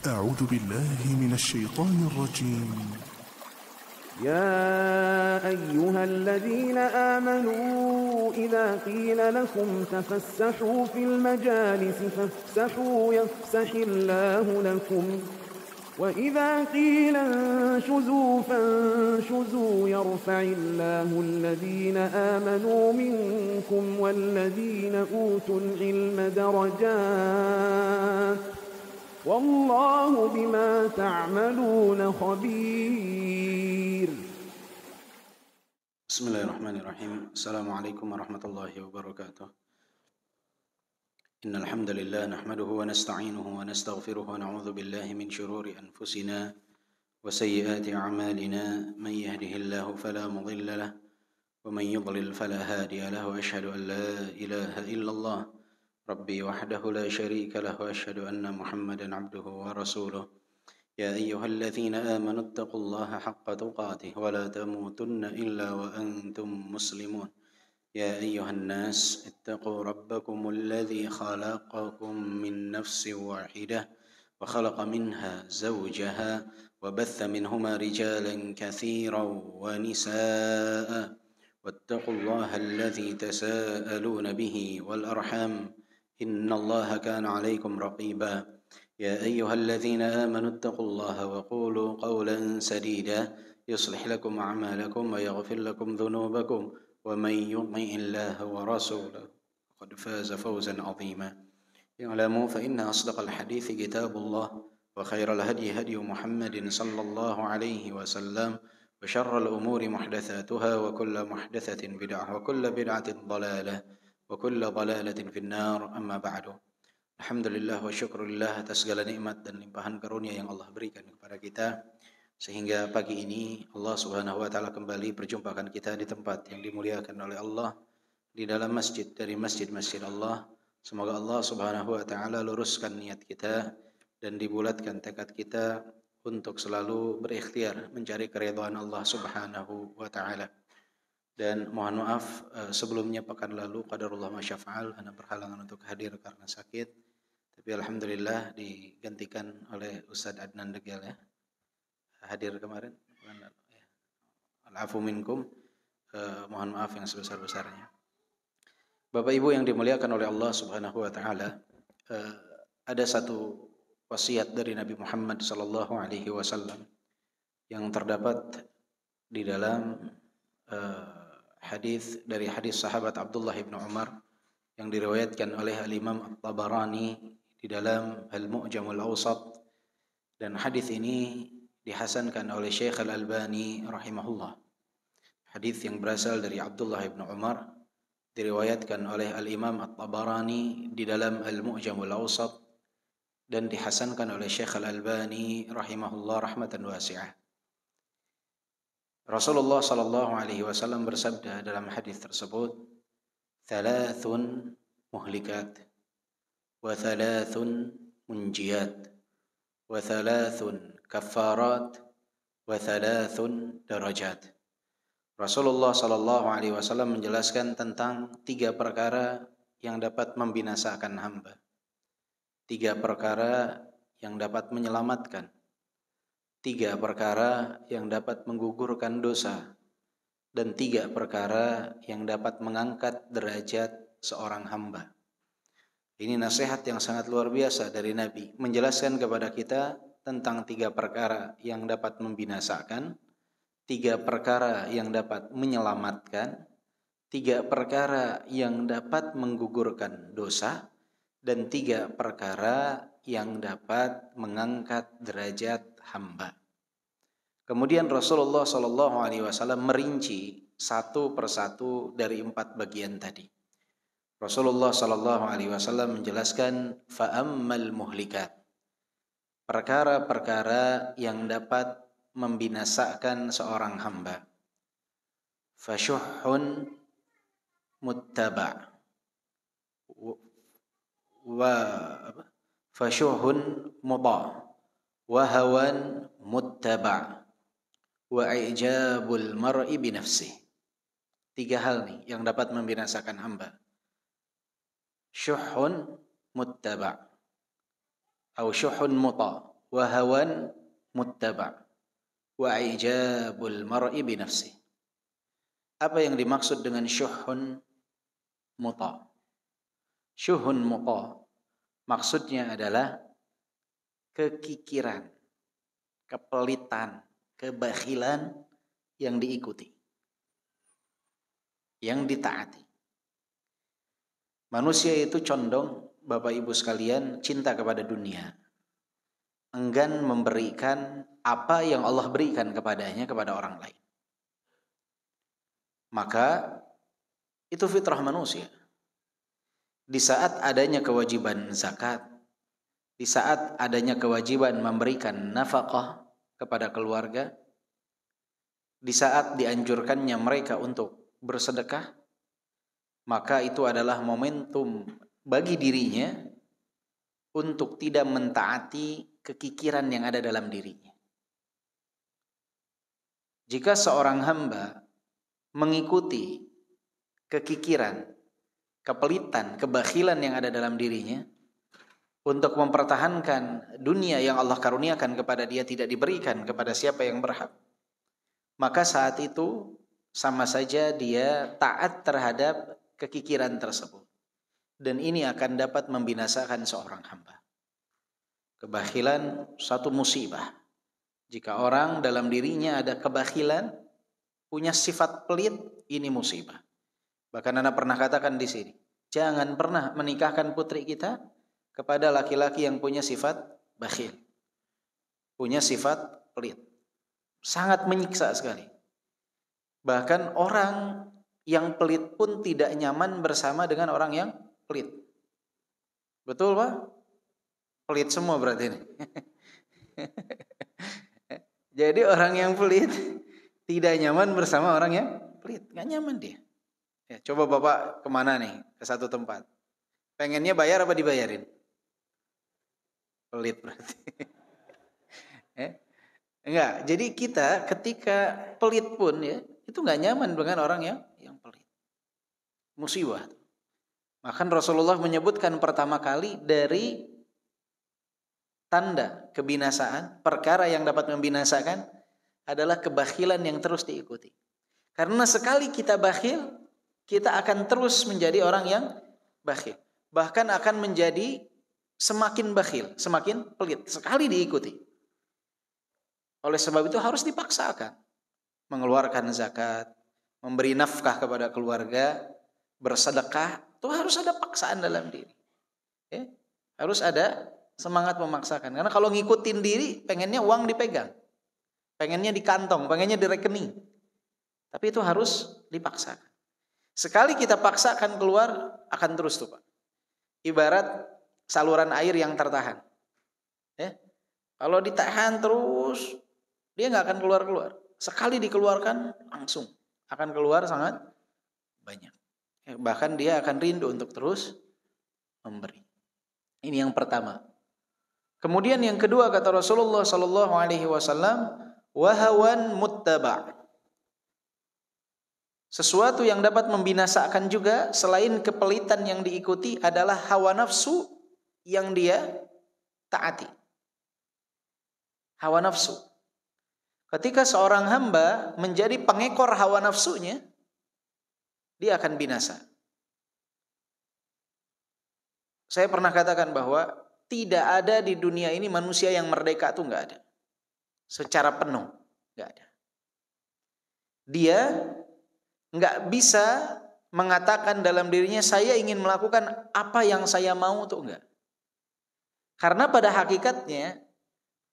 أعوذ بالله من الشيطان الرجيم. يا أيها الذين آمنوا إذا قيل لكم تفسحوا في المجالس فافسحوا يفسح الله لكم وإذا قيل انشزوا فانشزوا يرفع الله الذين آمنوا منكم والذين أوتوا العلم درجات والله بما تعملون خبير. بسم الله الرحمن الرحيم. السلام عليكم ورحمة الله وبركاته. إن الحمد لله نحمده ونستعينه ونستغفره ونعوذ بالله من شرور أنفسنا وسيئات أعمالنا. من يهده الله فلا مضل له ومن يضلل فلا هادي له وأشهد أن لا إله إلا الله ربي وحده لا شريك له وأشهد أن محمدا عبده ورسوله. يا أيها الذين آمنوا اتقوا الله حق تقاته ولا تموتن إلا وأنتم مسلمون. يا أيها الناس اتقوا ربكم الذي خلقكم من نفس واحدة وخلق منها زوجها وبث منهما رجالا كثيرا ونساء واتقوا الله الذي تساءلون به والأرحام إن الله كان عليكم رقيبا. يا أيها الذين آمنوا اتقوا الله وقولوا قولا سديدا يصلح لكم أعمالكم ويغفر لكم ذنوبكم ومن يطع الله ورسوله فقد فاز فوزا عظيما. اعلموا فإن أصدق الحديث كتاب الله وخير الهدي هدي محمد صلى الله عليه وسلم وشر الأمور محدثاتها وكل محدثة بدعة وكل بدعة ضلالة وكل ضلالة في النار. أما بعد. Alhamdulillah wa syukurillah atas segala nikmat dan limpahan karunia yang Allah berikan kepada kita, sehingga pagi ini Allah Subhanahu wa taala kembali perjumpakan kita di tempat yang dimuliakan oleh Allah, di dalam masjid dari masjid-masjid Allah. Semoga Allah Subhanahu wa taala luruskan niat kita dan dibulatkan tekad kita untuk selalu berikhtiar mencari keridhaan Allah Subhanahu wa taala. Dan mohon maaf sebelumnya pekan lalu qadarullah ma syafa'al, ana berhalangan untuk hadir karena sakit. Tapi alhamdulillah digantikan oleh Ustadz Adnan Degel ya. Hadir kemarin. Al-afu minkum. Mohon maaf yang sebesar-besarnya. Bapak Ibu yang dimuliakan oleh Allah Subhanahu wa taala, ada satu wasiat dari Nabi Muhammad sallallahu alaihi wasallam yang terdapat di dalam hadis dari hadis sahabat Abdullah bin Umar yang diriwayatkan oleh Al-Imam At-Tabarani di dalam Al-Mu'jamul Awsat, dan hadis ini dihasankan oleh Syekh Al-Albani rahimahullah. Hadis yang berasal dari Abdullah bin Umar diriwayatkan oleh Al-Imam At-Tabarani di dalam Al-Mu'jamul Awsat dan dihasankan oleh Syekh Al-Albani rahimahullah rahmatan wasi'ah. Rasulullah sallallahu alaihi wasallam bersabda dalam hadis tersebut, "Thalathun muhlikat wa thalathun munjiyat wa thalathun kaffarat wa thalathun darajat." Rasulullah sallallahu alaihi wasallam menjelaskan tentang 3 perkara yang dapat membinasakan hamba, 3 perkara yang dapat menyelamatkan, 3 perkara yang dapat menggugurkan dosa, dan 3 perkara yang dapat mengangkat derajat seorang hamba. Ini nasihat yang sangat luar biasa dari Nabi, menjelaskan kepada kita tentang 3 perkara yang dapat membinasakan, 3 perkara yang dapat menyelamatkan, 3 perkara yang dapat menggugurkan dosa, dan 3 perkara yang dapat mengangkat derajat hamba. Kemudian Rasulullah sallallahu alaihi wasallam merinci satu persatu dari 4 bagian tadi. Rasulullah sallallahu alaihi wasallam menjelaskan fa'ammal muhlikat, perkara-perkara yang dapat membinasakan seorang hamba. Fasyuhun muttaba' wa fasyuhun mudha' wa hawan muttaba' wa i'jabul mar'i binafsih. 3 hal nih yang dapat membinasakan hamba. Syuhun muttaba' atau syuhun muta wa hawan muttaba' wa ijabul mar'i bi nafsi. Apa yang dimaksud dengan syuhun muta? Syuhun muta maksudnya adalah kekikiran, kepelitan, kebakhilan yang diikuti, yang ditaati. Manusia itu condong, Bapak Ibu sekalian, cinta kepada dunia, enggan memberikan apa yang Allah berikan kepadanya kepada orang lain. Maka itu fitrah manusia. Di saat adanya kewajiban zakat, di saat adanya kewajiban memberikan nafkah kepada keluarga, di saat dianjurkannya mereka untuk bersedekah, maka itu adalah momentum bagi dirinya untuk tidak mentaati kekikiran yang ada dalam dirinya. Jika seorang hamba mengikuti kekikiran, kepelitan, kebakhilan yang ada dalam dirinya untuk mempertahankan dunia yang Allah karuniakan kepada dia tidak diberikan kepada siapa yang berhak, maka saat itu sama saja dia taat terhadap kekikiran tersebut, dan ini akan dapat membinasakan seorang hamba. Kebakhilan satu musibah. Jika orang dalam dirinya ada kebakhilan, punya sifat pelit, ini musibah. Bahkan Anda pernah katakan di sini, jangan pernah menikahkan putri kita kepada laki-laki yang punya sifat bakhil, punya sifat pelit. Sangat menyiksa sekali. Bahkan orang yang pelit pun tidak nyaman bersama dengan orang yang pelit. Betul Pak? Pelit semua berarti ini. Jadi orang yang pelit tidak nyaman bersama orang yang pelit. Gak nyaman dia. Ya, coba Bapak kemana nih? Ke satu tempat. Pengennya bayar apa dibayarin? Pelit berarti. Enggak. Jadi kita ketika pelit pun ya, itu gak nyaman dengan orang yang pelit. Musibah. Maka Rasulullah menyebutkan pertama kali dari tanda kebinasaan, perkara yang dapat membinasakan adalah kebakhilan yang terus diikuti. Karena sekali kita bakhil, kita akan terus menjadi orang yang bakhil. Bahkan akan menjadi semakin bakhil, semakin pelit, sekali diikuti. Oleh sebab itu harus dipaksakan. Mengeluarkan zakat, memberi nafkah kepada keluarga, bersedekah, itu harus ada paksaan dalam diri. Ya? Harus ada semangat memaksakan. Karena kalau ngikutin diri, pengennya uang dipegang, pengennya di kantong, pengennya di rekening. Tapi itu harus dipaksakan. Sekali kita paksakan keluar, akan terus tuh Pak. Ibarat saluran air yang tertahan. Ya? Kalau ditahan terus, dia nggak akan keluar-keluar. Sekali dikeluarkan, langsung akan keluar sangat banyak. Ya, bahkan dia akan rindu untuk terus memberi. Ini yang pertama. Kemudian yang kedua kata Rasulullah sallallahu alaihi wasallam, wahawan muttaba'. Sesuatu yang dapat membinasakan juga selain kepelitan yang diikuti adalah hawa nafsu yang dia taati. Hawa nafsu. Ketika seorang hamba menjadi pengekor hawa nafsunya, dia akan binasa. Saya pernah katakan bahwa tidak ada di dunia ini manusia yang merdeka itu nggak ada. Secara penuh nggak ada. Dia nggak bisa mengatakan dalam dirinya saya ingin melakukan apa yang saya mau tuh enggak. Karena pada hakikatnya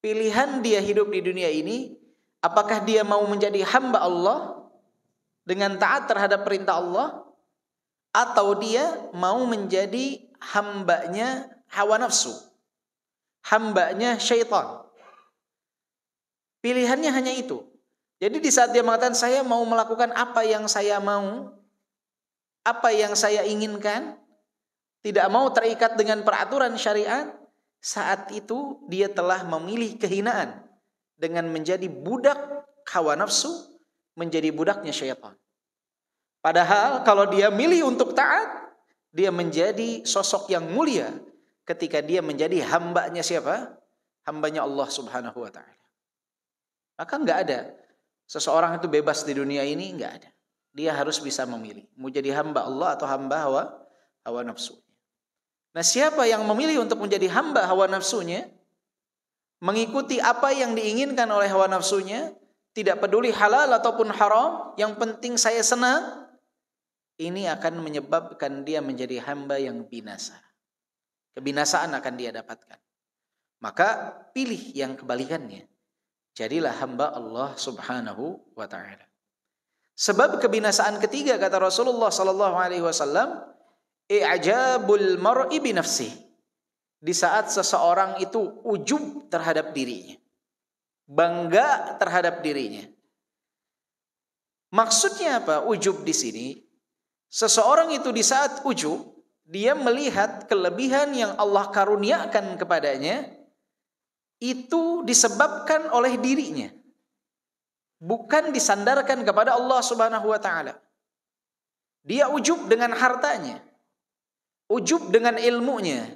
pilihan dia hidup di dunia ini, apakah dia mau menjadi hamba Allah dengan taat terhadap perintah Allah, atau dia mau menjadi hambanya hawa nafsu, hambanya syaitan. Pilihannya hanya itu. Jadi di saat dia mengatakan saya mau melakukan apa yang saya mau, apa yang saya inginkan, tidak mau terikat dengan peraturan syariat, saat itu dia telah memilih kehinaan dengan menjadi budak hawa nafsu, menjadi budaknya syaitan. Padahal kalau dia milih untuk taat, dia menjadi sosok yang mulia ketika dia menjadi hambanya siapa? hambanya Allah Subhanahu wa ta'ala. Maka enggak ada seseorang itu bebas di dunia ini, enggak ada. Dia harus bisa memilih, mau jadi hamba Allah atau hamba hawa nafsunya. Nah, siapa yang memilih untuk menjadi hamba hawa nafsunya, mengikuti apa yang diinginkan oleh hawa nafsunya, tidak peduli halal ataupun haram, yang penting saya senang, ini akan menyebabkan dia menjadi hamba yang binasa. Kebinasaan akan dia dapatkan. Maka pilih yang kebalikannya. Jadilah hamba Allah Subhanahu wa ta'ala. Sebab kebinasaan ketiga, kata Rasulullah sallallahu alaihi wasallam, i'jabul mar'i bi nafsihi. Di saat seseorang itu ujub terhadap dirinya, bangga terhadap dirinya. Maksudnya apa? Ujub di sini, seseorang itu di saat ujub, dia melihat kelebihan yang Allah karuniakan kepadanya, itu disebabkan oleh dirinya, bukan disandarkan kepada Allah Subhanahu wa ta'ala. Dia ujub dengan hartanya, ujub dengan ilmunya,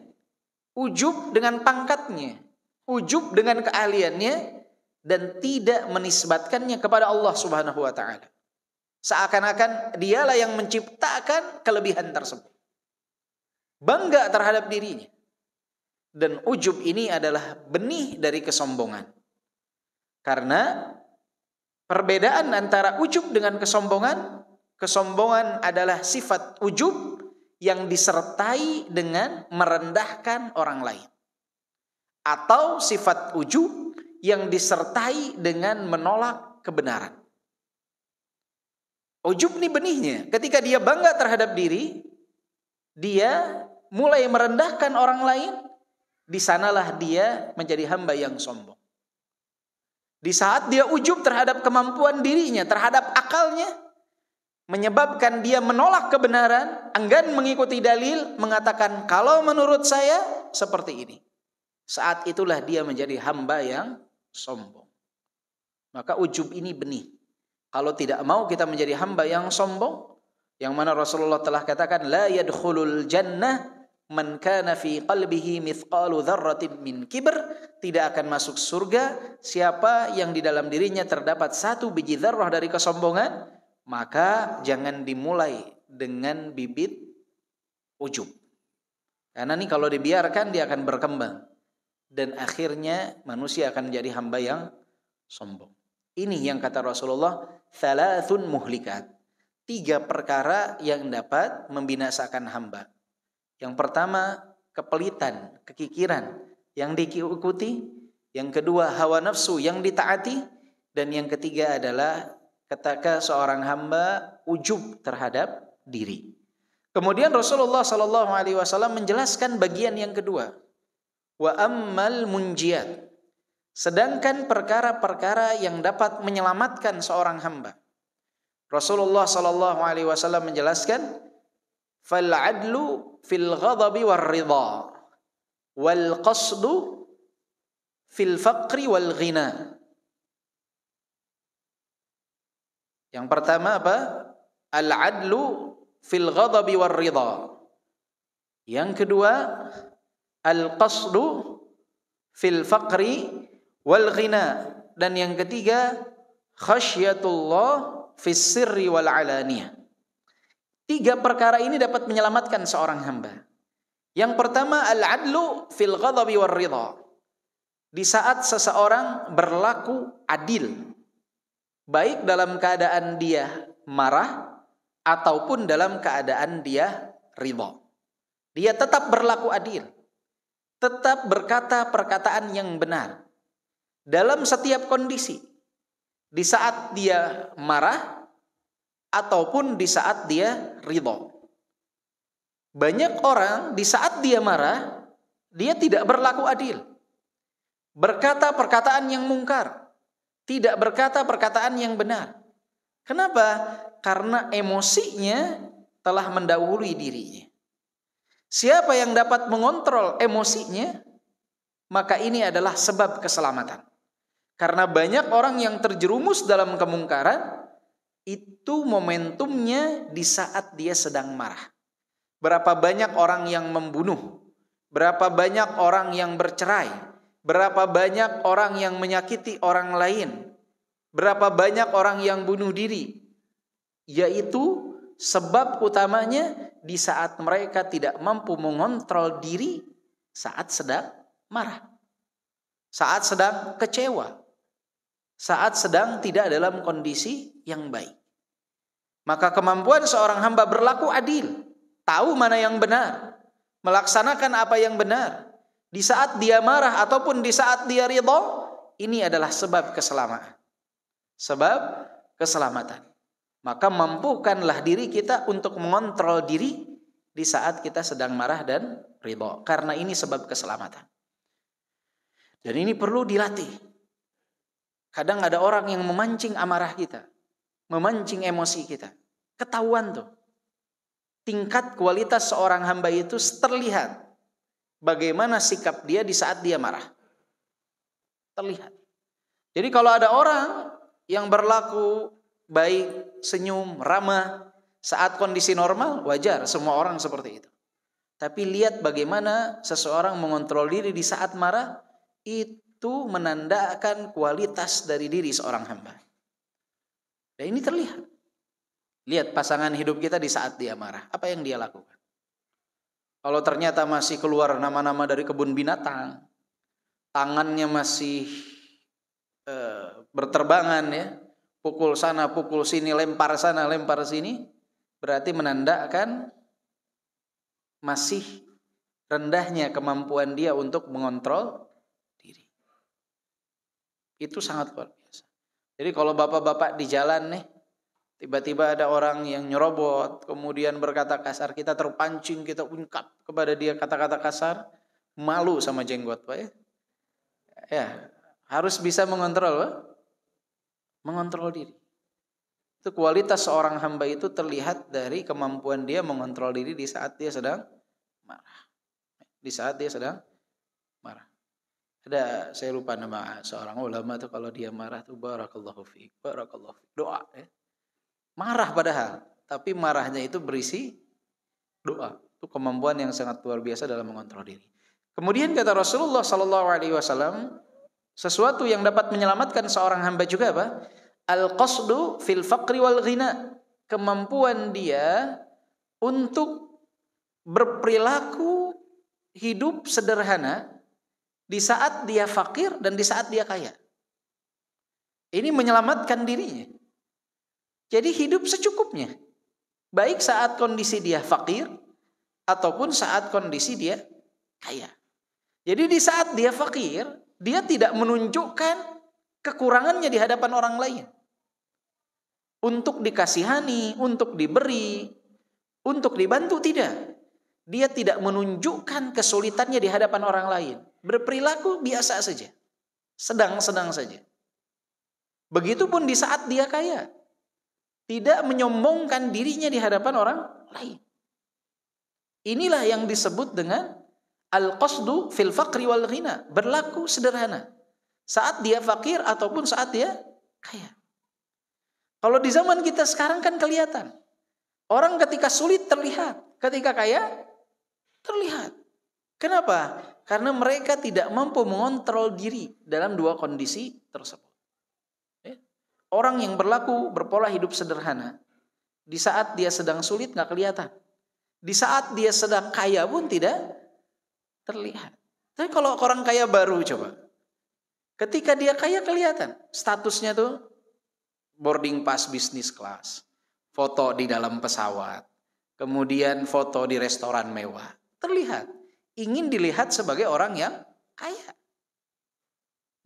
ujub dengan pangkatnya, ujub dengan keahliannya, dan tidak menisbatkannya kepada Allah Subhanahu wa ta'ala. Seakan-akan dialah yang menciptakan kelebihan tersebut. Bangga terhadap dirinya. Dan ujub ini adalah benih dari kesombongan. Karena perbedaan antara ujub dengan kesombongan, kesombongan adalah sifat ujub yang disertai dengan merendahkan orang lain. Atau sifat ujub yang disertai dengan menolak kebenaran. Ujub ini benihnya. Ketika dia bangga terhadap diri, dia mulai merendahkan orang lain, di sanalah dia menjadi hamba yang sombong. Di saat dia ujub terhadap kemampuan dirinya, terhadap akalnya, menyebabkan dia menolak kebenaran, enggan mengikuti dalil, mengatakan kalau menurut saya seperti ini. Saat itulah dia menjadi hamba yang sombong. Maka ujub ini benih. Kalau tidak mau kita menjadi hamba yang sombong, yang mana Rasulullah telah katakan, la yadkhulul jannah man kana fi qalbihi mithqalu dzarratin min kibr, tidak akan masuk surga siapa yang di dalam dirinya terdapat 1 biji dzarrah dari kesombongan. Maka jangan dimulai dengan bibit ujub. Karena ini kalau dibiarkan dia akan berkembang, dan akhirnya manusia akan menjadi hamba yang sombong. Ini yang kata Rasulullah, thalathun muhlikat. 3 perkara yang dapat membinasakan hamba. Yang pertama, kepelitan, kekikiran yang diikuti. Yang kedua, hawa nafsu yang ditaati. Dan yang ketiga adalah ketika seorang hamba ujub terhadap diri. Kemudian Rasulullah SAW menjelaskan bagian yang kedua. Wa ammal munjiat. Sedangkan perkara-perkara yang dapat menyelamatkan seorang hamba. Rasulullah SAW menjelaskan, fal adlu fil ghadabi war ridha wal qasdu fil faqri wal ghina. Yang pertama apa? Al adlu fil ghadabi war ridha. Yang kedua, al qasdu fil faqri wal ghina. Dan yang ketiga, khasyatullah fis sirri wal alaniyah. 3 perkara ini dapat menyelamatkan seorang hamba. Yang pertama, al-adlu fil ghadabi war ridha. Di saat seseorang berlaku adil, baik dalam keadaan dia marah ataupun dalam keadaan dia ridha. Dia tetap berlaku adil, tetap berkata perkataan yang benar dalam setiap kondisi. Di saat dia marah ataupun di saat dia ridha. Banyak orang di saat dia marah, dia tidak berlaku adil. Berkata perkataan yang mungkar, tidak berkata perkataan yang benar. Kenapa? Karena emosinya telah mendahului dirinya. Siapa yang dapat mengontrol emosinya, maka ini adalah sebab keselamatan. Karena banyak orang yang terjerumus dalam kemungkaran, itu momentumnya di saat dia sedang marah. Berapa banyak orang yang membunuh, berapa banyak orang yang bercerai, Berapa banyak orang yang menyakiti orang lain? Berapa banyak orang yang bunuh diri? Yaitu sebab utamanya di saat mereka tidak mampu mengontrol diri saat sedang marah, saat sedang kecewa, saat sedang tidak dalam kondisi yang baik. Maka kemampuan seorang hamba berlaku adil, tahu mana yang benar, melaksanakan apa yang benar, di saat dia marah ataupun di saat dia ridha, ini adalah sebab keselamatan. Sebab keselamatan. Maka mampukanlah diri kita untuk mengontrol diri di saat kita sedang marah dan ridha. Karena ini sebab keselamatan. Dan ini perlu dilatih. Kadang ada orang yang memancing amarah kita, memancing emosi kita. Ketahuan tuh. Tingkat kualitas seorang hamba itu terlihat. Bagaimana sikap dia di saat dia marah. Terlihat. Jadi kalau ada orang yang berlaku baik, senyum, ramah saat kondisi normal, wajar semua orang seperti itu. Tapi lihat bagaimana seseorang mengontrol diri di saat marah, itu menandakan kualitas dari diri seorang hamba. Dan ini terlihat. Lihat pasangan hidup kita di saat dia marah, apa yang dia lakukan. Kalau ternyata masih keluar nama-nama dari kebun binatang, tangannya masih berterbangan ya, pukul sana, pukul sini, lempar sana, lempar sini, berarti menandakan masih rendahnya kemampuan dia untuk mengontrol diri. Itu sangat luar biasa. Jadi kalau bapak-bapak di jalan nih, tiba-tiba ada orang yang nyerobot, kemudian berkata kasar, kita terpancing, kita ungkap kepada dia kata-kata kasar, malu sama jenggot, Pak ya. Ya, harus bisa mengontrol, Pak. Mengontrol diri. Itu kualitas seorang hamba itu terlihat dari kemampuan dia mengontrol diri di saat dia sedang marah. Di saat dia sedang marah. Ada, saya lupa nama seorang ulama tuh kalau dia marah tuh barakallahu fiik, barakallahu fiik, doa ya. Marah padahal, tapi marahnya itu berisi doa. Itu kemampuan yang sangat luar biasa dalam mengontrol diri. Kemudian kata Rasulullah SAW, sesuatu yang dapat menyelamatkan seorang hamba juga apa? Al-qasdu fil faqri wal ghina. Kemampuan dia untuk berperilaku hidup sederhana di saat dia fakir dan di saat dia kaya. Ini menyelamatkan dirinya. Jadi hidup secukupnya. Baik saat kondisi dia fakir ataupun saat kondisi dia kaya. Jadi di saat dia fakir, dia tidak menunjukkan kekurangannya di hadapan orang lain. Untuk dikasihani, untuk diberi, untuk dibantu, tidak. Dia tidak menunjukkan kesulitannya di hadapan orang lain. Berperilaku biasa saja. Sedang-sedang saja. Begitupun di saat dia kaya. Tidak menyombongkan dirinya di hadapan orang lain. Inilah yang disebut dengan al-qasdu fil faqri wal ghina. Berlaku sederhana. Saat dia fakir ataupun saat dia kaya. Kalau di zaman kita sekarang kan kelihatan. Orang ketika sulit terlihat. Ketika kaya terlihat. Kenapa? Karena mereka tidak mampu mengontrol diri dalam dua kondisi tersebut. Orang yang berpola hidup sederhana, di saat dia sedang sulit nggak kelihatan. Di saat dia sedang kaya pun tidak terlihat. Tapi kalau orang kaya baru coba. Ketika dia kaya kelihatan. Statusnya tuh boarding pass bisnis kelas. Foto di dalam pesawat. Kemudian foto di restoran mewah. Terlihat. Ingin dilihat sebagai orang yang kaya.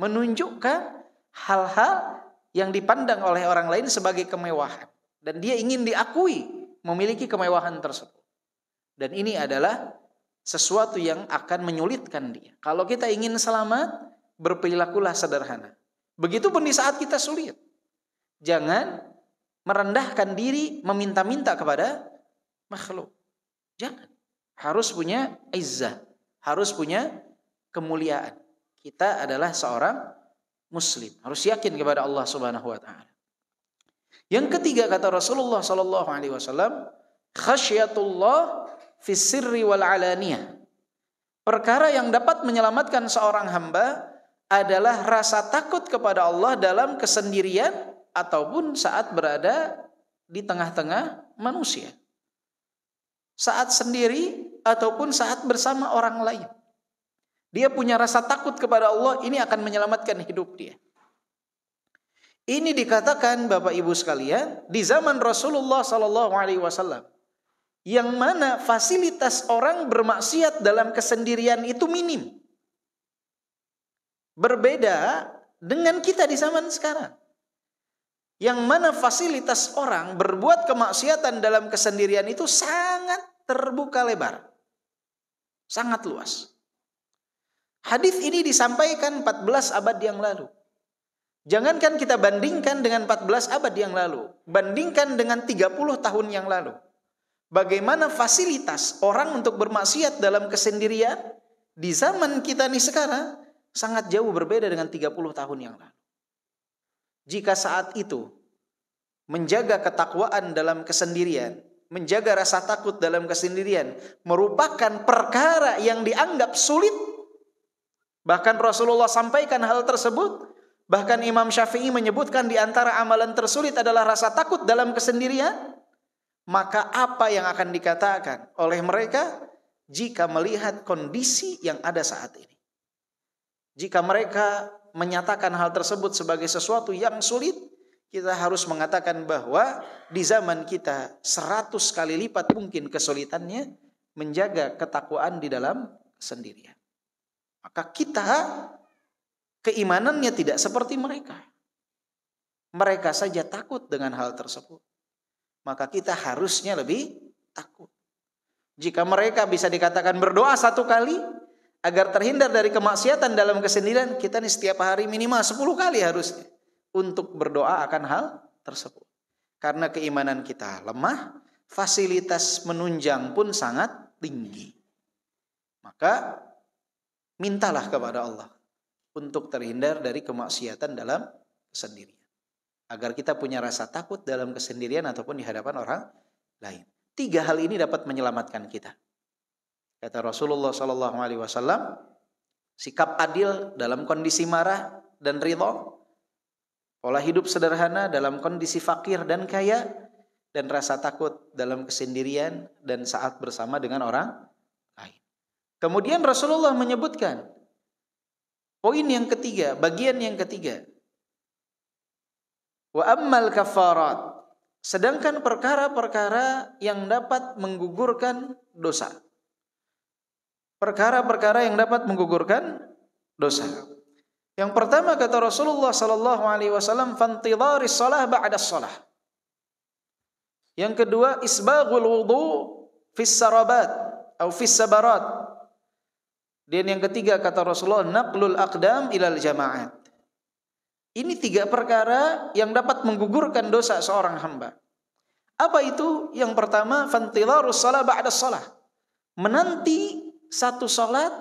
Menunjukkan hal-hal yang dipandang oleh orang lain sebagai kemewahan. Dan dia ingin diakui memiliki kemewahan tersebut. Dan ini adalah sesuatu yang akan menyulitkan dia. Kalau kita ingin selamat, berperilakulah sederhana. Begitupun di saat kita sulit. Jangan merendahkan diri, meminta-minta kepada makhluk. Jangan. Harus punya izzah. Harus punya kemuliaan. Kita adalah seorang Muslim, harus yakin kepada Allah Subhanahu wa taala. Yang ketiga kata Rasulullah sallallahu alaihi wasallam, khasyatullah fis sirri wal alaniyah. Perkara yang dapat menyelamatkan seorang hamba adalah rasa takut kepada Allah dalam kesendirian ataupun saat berada di tengah-tengah manusia. Saat sendiri ataupun saat bersama orang lain. Dia punya rasa takut kepada Allah, ini akan menyelamatkan hidup dia. Ini dikatakan Bapak Ibu sekalian di zaman Rasulullah SAW. Yang mana fasilitas orang bermaksiat dalam kesendirian itu minim. Berbeda dengan kita di zaman sekarang. Yang mana fasilitas orang berbuat kemaksiatan dalam kesendirian itu sangat terbuka lebar. Sangat luas. Hadis ini disampaikan 14 abad yang lalu. Jangankan kita bandingkan dengan 14 abad yang lalu. Bandingkan dengan 30 tahun yang lalu. Bagaimana fasilitas orang untuk bermaksiat dalam kesendirian di zaman kita nih sekarang sangat jauh berbeda dengan 30 tahun yang lalu. Jika saat itu menjaga ketakwaan dalam kesendirian, menjaga rasa takut dalam kesendirian merupakan perkara yang dianggap sulit, bahkan Rasulullah sampaikan hal tersebut, bahkan Imam Syafi'i menyebutkan di antara amalan tersulit adalah rasa takut dalam kesendirian, maka apa yang akan dikatakan oleh mereka jika melihat kondisi yang ada saat ini? Jika mereka menyatakan hal tersebut sebagai sesuatu yang sulit, kita harus mengatakan bahwa di zaman kita 100 kali lipat mungkin kesulitannya menjaga ketakwaan di dalam kesendirian. Maka kita keimanannya tidak seperti mereka. Mereka saja takut dengan hal tersebut. Maka kita harusnya lebih takut. Jika mereka bisa dikatakan berdoa 1 kali agar terhindar dari kemaksiatan dalam kesendirian, kita nih setiap hari minimal 10 kali harusnya untuk berdoa akan hal tersebut. Karena keimanan kita lemah, fasilitas menunjang pun sangat tinggi. Maka mintalah kepada Allah untuk terhindar dari kemaksiatan dalam kesendirian. Agar kita punya rasa takut dalam kesendirian ataupun di hadapan orang lain. 3 hal ini dapat menyelamatkan kita. Kata Rasulullah SAW, sikap adil dalam kondisi marah dan ridha, pola hidup sederhana dalam kondisi fakir dan kaya, dan rasa takut dalam kesendirian dan saat bersama dengan orang lain. Kemudian Rasulullah menyebutkan poin yang ketiga, bagian yang ketiga. Wa ammal kafarat, sedangkan perkara-perkara yang dapat menggugurkan dosa. Perkara-perkara yang dapat menggugurkan dosa. Yang pertama kata Rasulullah sallallahu alaihi wasallam, fantidharis shalah ba'da shalah. Yang kedua, isbaghul wudu fis sarabat atau fis sabarat. Dan yang ketiga kata Rasulullah, naqlul aqdam ilal jama'at. Ini 3 perkara yang dapat menggugurkan dosa seorang hamba. Apa itu? Yang pertama, fantidharus shalah ba'da shalah. Menanti satu salat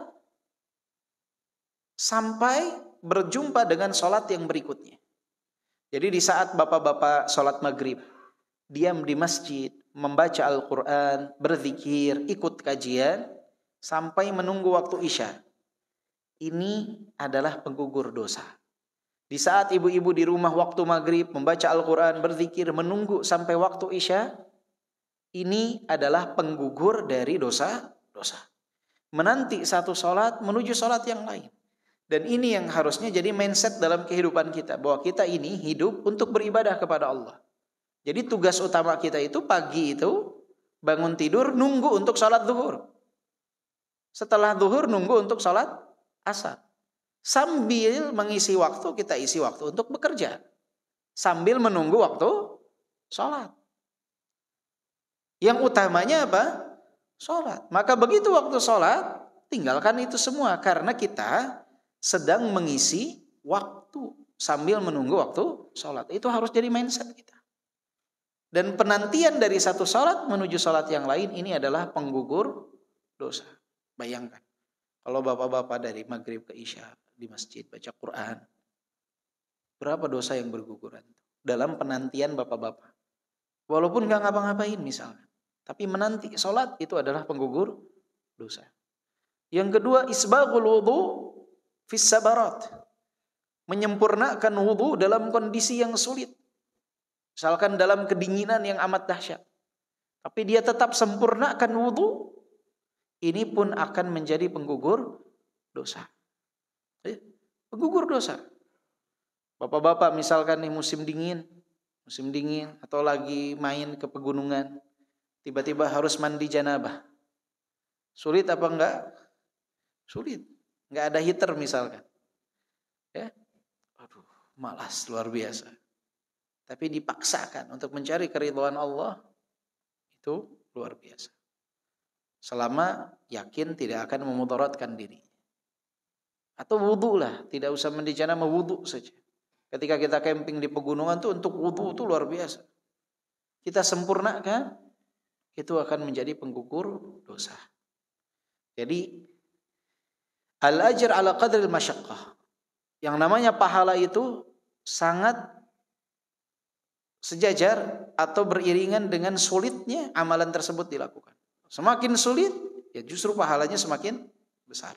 sampai berjumpa dengan salat yang berikutnya. Jadi di saat bapak-bapak salat maghrib, diam di masjid, membaca Al-Quran, berzikir, ikut kajian, sampai menunggu waktu Isya. Ini adalah penggugur dosa. Di saat ibu-ibu di rumah waktu maghrib membaca Al-Quran, berzikir, menunggu sampai waktu Isya, ini adalah penggugur dari dosa-dosa. Menanti satu sholat menuju sholat yang lain. Dan ini yang harusnya jadi mindset dalam kehidupan kita, bahwa kita ini hidup untuk beribadah kepada Allah. Jadi tugas utama kita itu pagi itu bangun tidur nunggu untuk sholat zuhur. Setelah zuhur nunggu untuk sholat asar. Sambil mengisi waktu, kita isi waktu untuk bekerja. Sambil menunggu waktu sholat. Yang utamanya apa? Sholat. Maka begitu waktu sholat, tinggalkan itu semua. Karena kita sedang mengisi waktu sambil menunggu waktu sholat. Itu harus jadi mindset kita. Dan penantian dari satu sholat menuju sholat yang lain, ini adalah penggugur dosa. Bayangkan. Kalau bapak-bapak dari maghrib ke isya di masjid baca Quran, berapa dosa yang berguguran dalam penantian bapak-bapak. Walaupun gak ngapa-ngapain misalnya, tapi menanti sholat itu adalah penggugur dosa. Yang kedua, isbaghul wudu fis sabarat. Menyempurnakan wudu dalam kondisi yang sulit. Misalkan dalam kedinginan yang amat dahsyat. Tapi dia tetap sempurnakan wudu, ini pun akan menjadi penggugur dosa. Penggugur dosa. Bapak-bapak misalkan nih musim dingin atau lagi main ke pegunungan, tiba-tiba harus mandi janabah. Sulit apa enggak? Sulit. Enggak ada heater misalkan. Ya. Aduh, malas luar biasa. Tapi dipaksakan untuk mencari keridhaan Allah, itu luar biasa. Selama yakin tidak akan memudaratkan diri. Atau wudu lah, tidak usah mandi janabah, wudu saja. Ketika kita camping di pegunungan tuh untuk wudu itu luar biasa. Kita sempurnakan, itu akan menjadi penggugur dosa. Jadi al-ajr ala qadril masyaqqah. Yang namanya pahala itu sangat sejajar atau beriringan dengan sulitnya amalan tersebut dilakukan. Semakin sulit, ya justru pahalanya semakin besar.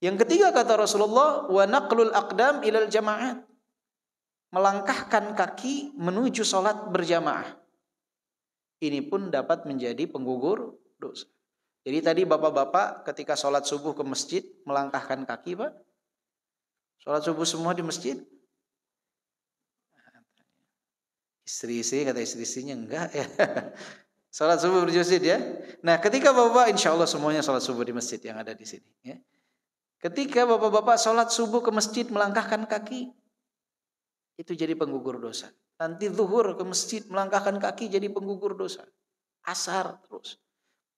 Yang ketiga kata Rasulullah, wa naqlul aqdam ilal jama'at. Melangkahkan kaki menuju salat berjamaah. Ini pun dapat menjadi penggugur dosa. Jadi tadi bapak-bapak ketika salat subuh ke masjid melangkahkan kaki, Pak. Salat subuh semua di masjid? Istri-istri kata istri-istrinya enggak ya. Salat subuh di masjid ya. Nah, ketika bapak insya Allah semuanya salat subuh di masjid yang ada di sini ya. Ketika bapak-bapak salat subuh ke masjid melangkahkan kaki, itu jadi penggugur dosa. Nanti zuhur ke masjid melangkahkan kaki jadi penggugur dosa. Asar terus.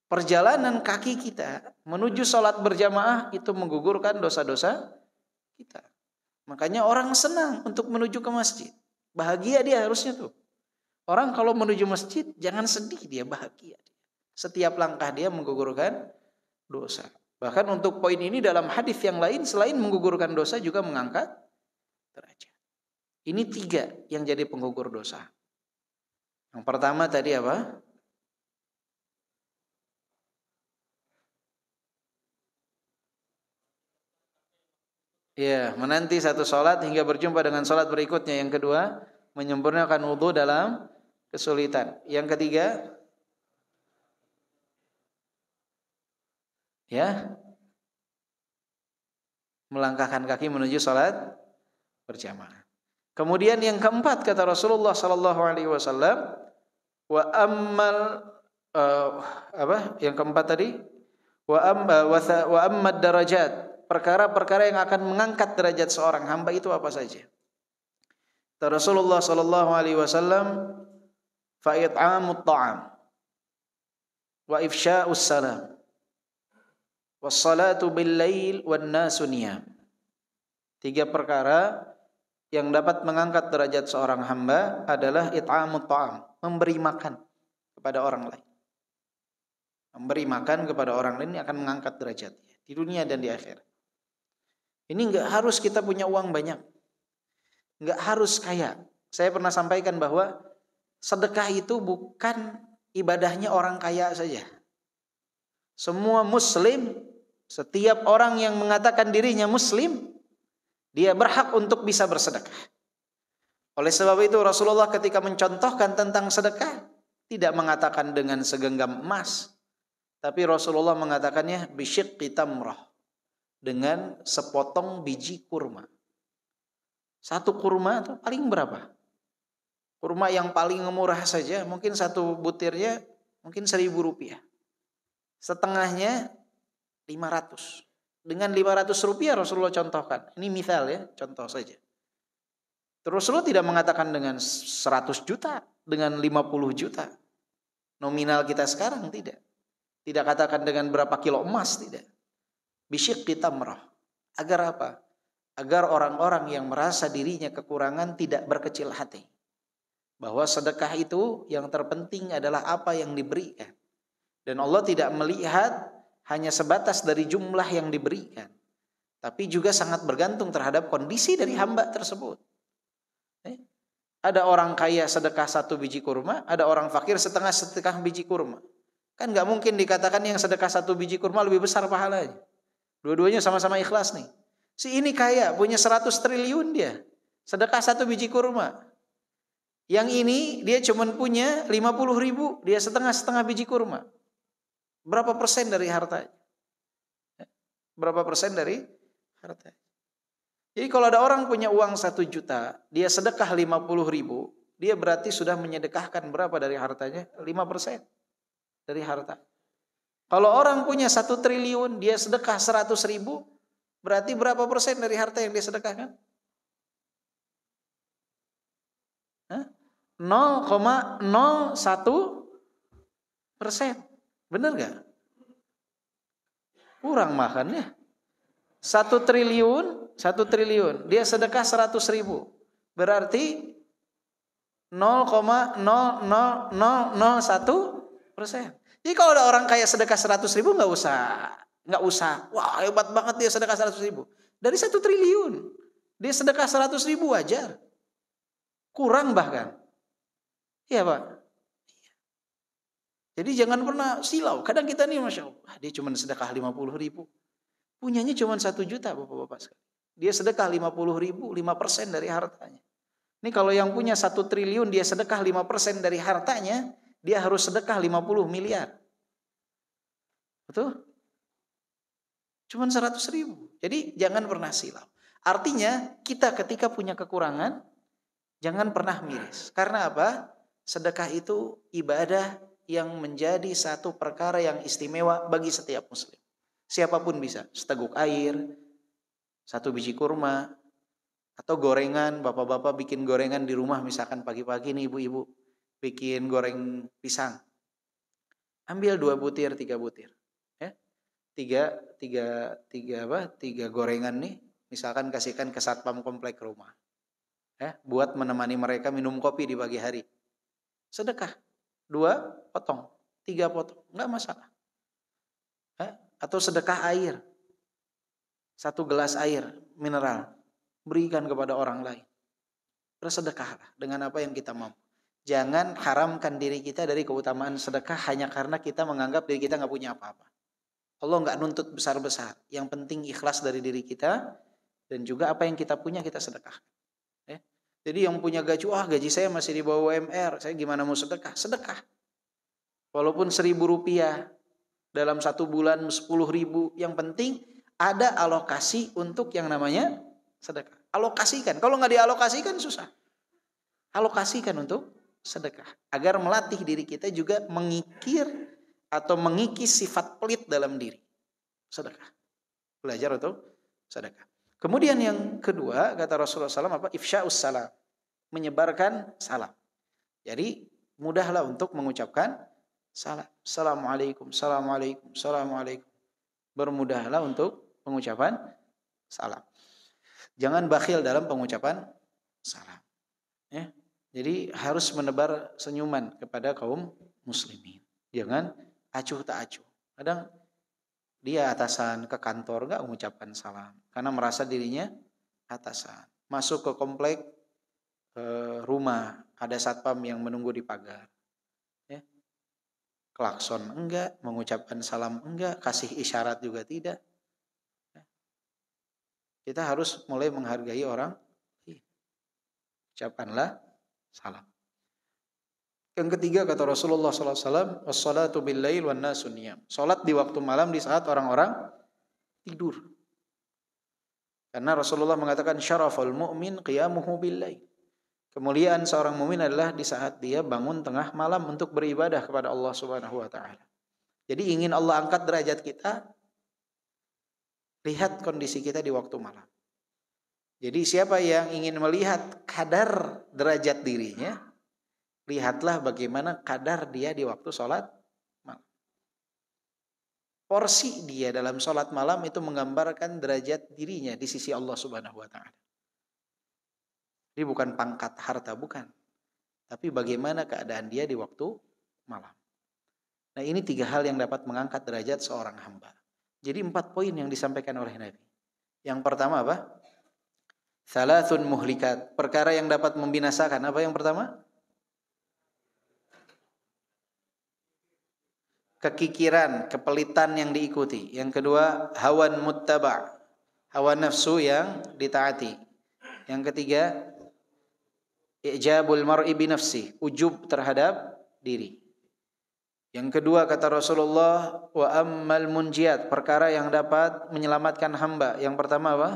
Perjalanan kaki kita menuju salat berjamaah itu menggugurkan dosa-dosa kita. Makanya orang senang untuk menuju ke masjid. Bahagia dia harusnya tuh. Orang kalau menuju masjid jangan sedih, dia bahagia. Setiap langkah dia menggugurkan dosa. Bahkan untuk poin ini dalam hadis yang lain selain menggugurkan dosa juga mengangkat derajat. Ini 3 yang jadi penggugur dosa. Yang pertama tadi apa? Ya, menanti satu sholat hingga berjumpa dengan sholat berikutnya. Yang kedua, menyempurnakan wudu dalam kesulitan. Yang ketiga, ya, melangkahkan kaki menuju sholat berjamaah. Kemudian yang keempat kata Rasulullah sallallahu alaihi wasallam, wa ammal yang keempat tadi, wa ammad darajat, perkara-perkara yang akan mengangkat derajat seorang hamba itu apa saja? Kata Rasulullah sallallahu alaihi wasallam, fa it'amut ta'am wa ifsya'us salam was salatu bil lail wan nasu niyam. 3 perkara yang dapat mengangkat derajat seorang hamba adalah it'amut ta'am, memberi makan kepada orang lain. Memberi makan kepada orang lain akan mengangkat derajatnya di dunia dan di akhirat. Ini enggak harus kita punya uang banyak. Enggak harus kaya. Saya pernah sampaikan bahwa sedekah itu bukan ibadahnya orang kaya saja. Semua muslim, setiap orang yang mengatakan dirinya muslim, dia berhak untuk bisa bersedekah. Oleh sebab itu Rasulullah ketika mencontohkan tentang sedekah tidak mengatakan dengan segenggam emas, tapi Rasulullah mengatakannya bisyiqqi tamrah, dengan sepotong biji kurma. Satu kurma itu paling berapa? Kurma yang paling murah saja mungkin satu butirnya mungkin 1.000 rupiah. Setengahnya 500. Dengan 500 rupiah Rasulullah contohkan. Ini misal ya, contoh saja. Terus Rasulullah tidak mengatakan dengan 100 juta, dengan 50 juta. Nominal kita sekarang tidak. Tidak katakan dengan berapa kilo emas, tidak. Bisyiqqi tamrah. Agar apa? Agar orang-orang yang merasa dirinya kekurangan tidak berkecil hati. Bahwa sedekah itu yang terpenting adalah apa yang diberikan. Dan Allah tidak melihat hanya sebatas dari jumlah yang diberikan, tapi juga sangat bergantung terhadap kondisi dari hamba tersebut. Ada orang kaya sedekah 1 biji kurma, ada orang fakir setengah biji kurma. Kan nggak mungkin dikatakan yang sedekah 1 biji kurma lebih besar pahalanya. Dua-duanya sama-sama ikhlas nih. Si ini kaya, punya 100 triliun dia. Sedekah 1 biji kurma. Yang ini dia cuma punya 50.000, dia setengah biji kurma. Berapa persen dari hartanya? Berapa persen dari hartanya? Jadi kalau ada orang punya uang 1 juta, dia sedekah 50.000, dia berarti sudah menyedekahkan berapa dari hartanya? 5% dari harta. Kalau orang punya 1 triliun, dia sedekah 100.000, berarti berapa persen dari harta yang dia sedekahkan? 0,01%. Benar gak? Kurang makannya. 1 triliun, dia sedekah 100.000. Berarti 0,00001%. Jadi kalau ada orang kaya sedekah 100.000 nggak usah. Wah, hebat banget dia sedekah 100.000. Dari 1 triliun dia sedekah 100.000 wajar. Kurang bahkan. Iya Pak. Jadi jangan pernah silau. Kadang kita nih Masya Allah, dia cuma sedekah 50.000. Punyanya cuma 1 juta Bapak-Bapak sekalian. Dia sedekah 50.000, 5% dari hartanya. Ini kalau yang punya 1 triliun dia sedekah 5% dari hartanya, dia harus sedekah 50 miliar. Betul? Cuma 100.000. Jadi jangan pernah silau. Artinya kita ketika punya kekurangan, jangan pernah miris. Karena apa? Sedekah itu ibadah yang menjadi satu perkara yang istimewa bagi setiap muslim. Siapapun bisa. Seteguk air, 1 biji kurma, atau gorengan. Bapak-bapak bikin gorengan di rumah misalkan pagi-pagi nih ibu-ibu. Bikin goreng pisang. Ambil 2 butir, 3 butir. Ya. 3 gorengan nih. Misalkan kasihkan ke satpam komplek rumah. Ya. Buat menemani mereka minum kopi di pagi hari. Sedekah. 2 potong, 3 potong. Enggak masalah. Ya. Atau sedekah air. 1 gelas air mineral. Berikan kepada orang lain. Bersedekahlah dengan apa yang kita mampu. Jangan haramkan diri kita dari keutamaan sedekah hanya karena kita menganggap diri kita nggak punya apa-apa. Allah nggak nuntut besar-besar. Yang penting ikhlas dari diri kita dan juga apa yang kita punya kita sedekah. Ya. Jadi yang punya gaji saya masih di bawah UMR, saya gimana mau sedekah? Sedekah. Walaupun 1.000 rupiah dalam 1 bulan 10.000, yang penting ada alokasi untuk yang namanya sedekah. Alokasikan. Kalau nggak dialokasikan susah. Alokasikan untuk sedekah agar melatih diri kita juga mengikir atau mengikis sifat pelit dalam diri. Sedekah. Belajar untuk sedekah. Kemudian yang kedua kata Rasulullah SAW apa? Ifsya'us salam. Menyebarkan salam. Jadi mudahlah untuk mengucapkan salam. Assalamualaikum, assalamualaikum, assalamualaikum. Bermudahlah untuk pengucapan salam. Jangan bakhil dalam pengucapan salam. Ya. Jadi harus menebar senyuman kepada kaum muslimin. Jangan acuh tak acuh. Kadang dia atasan ke kantor enggak mengucapkan salam karena merasa dirinya atasan. Masuk ke komplek rumah ada satpam yang menunggu di pagar. Ya. Klakson enggak, mengucapkan salam enggak, kasih isyarat juga tidak. Ya. Kita harus mulai menghargai orang. Ucapkanlah salam. Yang ketiga kata Rasulullah SAW, wassalatu bil-lail wan nasu niyam. Salat di waktu malam di saat orang-orang tidur. Karena Rasulullah mengatakan syaraful mu'min qiyamuhu bil-lail. Kemuliaan seorang mukmin adalah di saat dia bangun tengah malam untuk beribadah kepada Allah Subhanahu wa taala. Jadi ingin Allah angkat derajat kita, lihat kondisi kita di waktu malam. Jadi siapa yang ingin melihat kadar derajat dirinya, lihatlah bagaimana kadar dia di waktu sholat malam. Porsi dia dalam sholat malam itu menggambarkan derajat dirinya di sisi Allah Subhanahu wa taala. Ini bukan pangkat harta, bukan. Tapi bagaimana keadaan dia di waktu malam. Nah ini 3 hal yang dapat mengangkat derajat seorang hamba. Jadi 4 poin yang disampaikan oleh Nabi. Yang pertama apa? Thalathun muhlikat. Perkara yang dapat membinasakan. Apa yang pertama? kekikiran, kepelitan yang diikuti. Yang kedua, hawan muttaba', hawa nafsu yang ditaati. Yang ketiga, i'jabul mar'i bi nafsi, ujub terhadap diri. Yang kedua kata Rasulullah, wa ammal munjiat, perkara yang dapat menyelamatkan hamba. Yang pertama apa?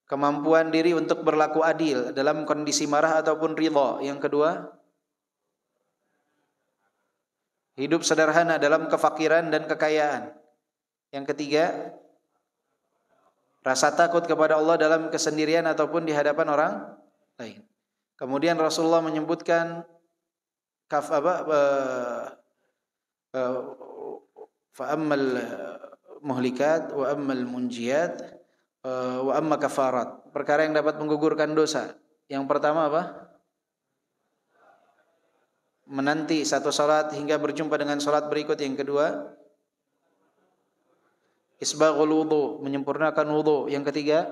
Kemampuan diri untuk berlaku adil dalam kondisi marah ataupun ridha. Yang kedua, hidup sederhana dalam kefakiran dan kekayaan. Yang ketiga, rasa takut kepada Allah dalam kesendirian ataupun di hadapan orang lain. Kemudian Rasulullah menyebutkan fa ammal muhlikat wa ammal munjiyat wa amma kafarat, perkara yang dapat menggugurkan dosa. Yang pertama apa? Menanti satu salat hingga berjumpa dengan salat berikut. Yang kedua, isbaghul wudu, menyempurnakan wudu. Yang ketiga,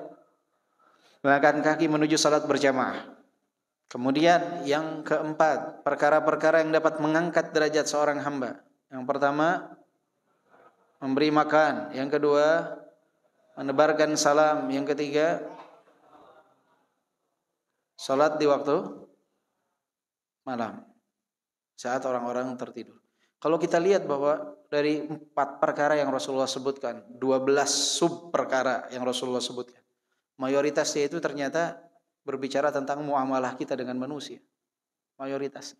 mengangkat kaki menuju salat berjamaah. Kemudian yang keempat, perkara-perkara yang dapat mengangkat derajat seorang hamba. Yang pertama, memberi makan. Yang kedua, menebarkan salam. Yang ketiga, salat di waktu malam saat orang-orang tertidur. Kalau kita lihat bahwa dari 4 perkara yang Rasulullah sebutkan, 12 sub perkara yang Rasulullah sebutkan, mayoritasnya itu ternyata berbicara tentang muamalah kita dengan manusia. Mayoritas.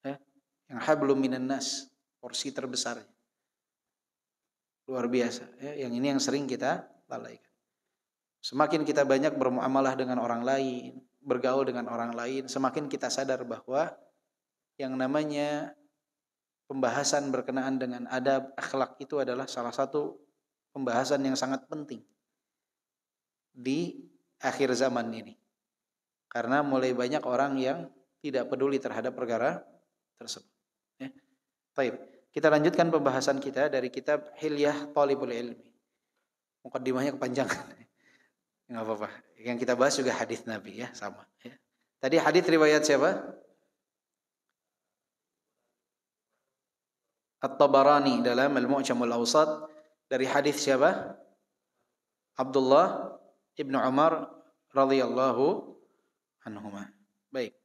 Yang hablum minan nas, porsi terbesar. Luar biasa. Yang ini yang sering kita lalaikan. Semakin kita banyak bermuamalah dengan orang lain, bergaul dengan orang lain, semakin kita sadar bahwa yang namanya pembahasan berkenaan dengan adab, akhlak itu adalah salah satu pembahasan yang sangat penting di akhir zaman ini. Karena mulai banyak orang yang tidak peduli terhadap perkara tersebut. Baik, kita lanjutkan pembahasan kita dari kitab Hilyah Thalibul Ilmi. Mukaddimahnya kepanjangan. Enggak apa-apa. Yang kita bahas juga hadis Nabi ya, sama ya. Tadi hadis riwayat siapa? At-Tabarani dalam Al-Mu'jamul Awsat. Dari hadis siapa? Abdullah Ibnu Umar radhiyallahu anhuma. Baik.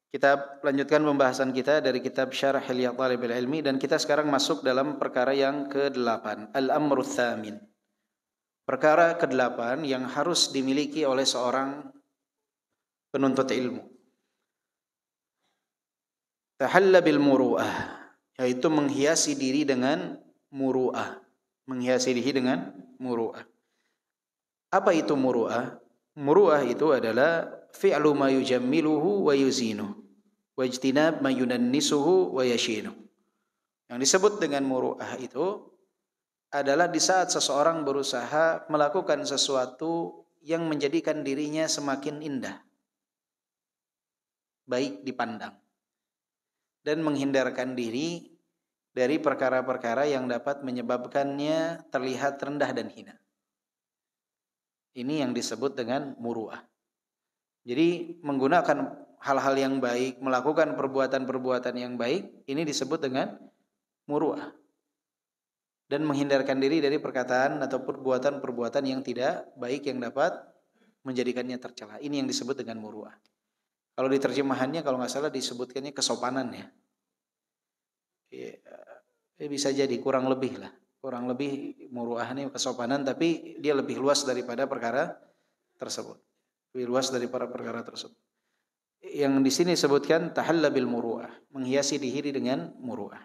Kita lanjutkan pembahasan kita dari kitab Syarah Hilyah Thalibul Ilmi, dan kita sekarang masuk dalam perkara yang ke-8, Al-Amru Tsamin. Perkara ke-8 yang harus dimiliki oleh seorang penuntut ilmu. Tahalla bil muru'ah, yaitu menghiasi diri dengan muru'ah. Menghiasi diri dengan muru'ah. Apa itu muru'ah? Muru'ah itu adalah fi'lu ma yujammiluhu wa yuzinuhu wa ijtinab ma yunannisuhu wa yashinuhu. Yang disebut dengan muru'ah itu adalah di saat seseorang berusaha melakukan sesuatu yang menjadikan dirinya semakin indah, baik dipandang, dan menghindarkan diri dari perkara-perkara yang dapat menyebabkannya terlihat rendah dan hina. Ini yang disebut dengan muru'ah. Jadi menggunakan hal-hal yang baik, melakukan perbuatan-perbuatan yang baik, ini disebut dengan muru'ah. Dan menghindarkan diri dari perkataan atau perbuatan-perbuatan yang tidak baik yang dapat menjadikannya tercela. Ini yang disebut dengan muru'ah. Kalau di terjemahannya kalau nggak salah disebutkannya kesopanan ya. Bisa jadi kurang lebih lah. Kurang lebih muru'ah ini kesopanan, tapi dia lebih luas daripada perkara tersebut. Lebih luas daripada perkara tersebut. Yang di sini disebutkan tahalla bil muru'ah, menghiasi diri dengan muru'ah.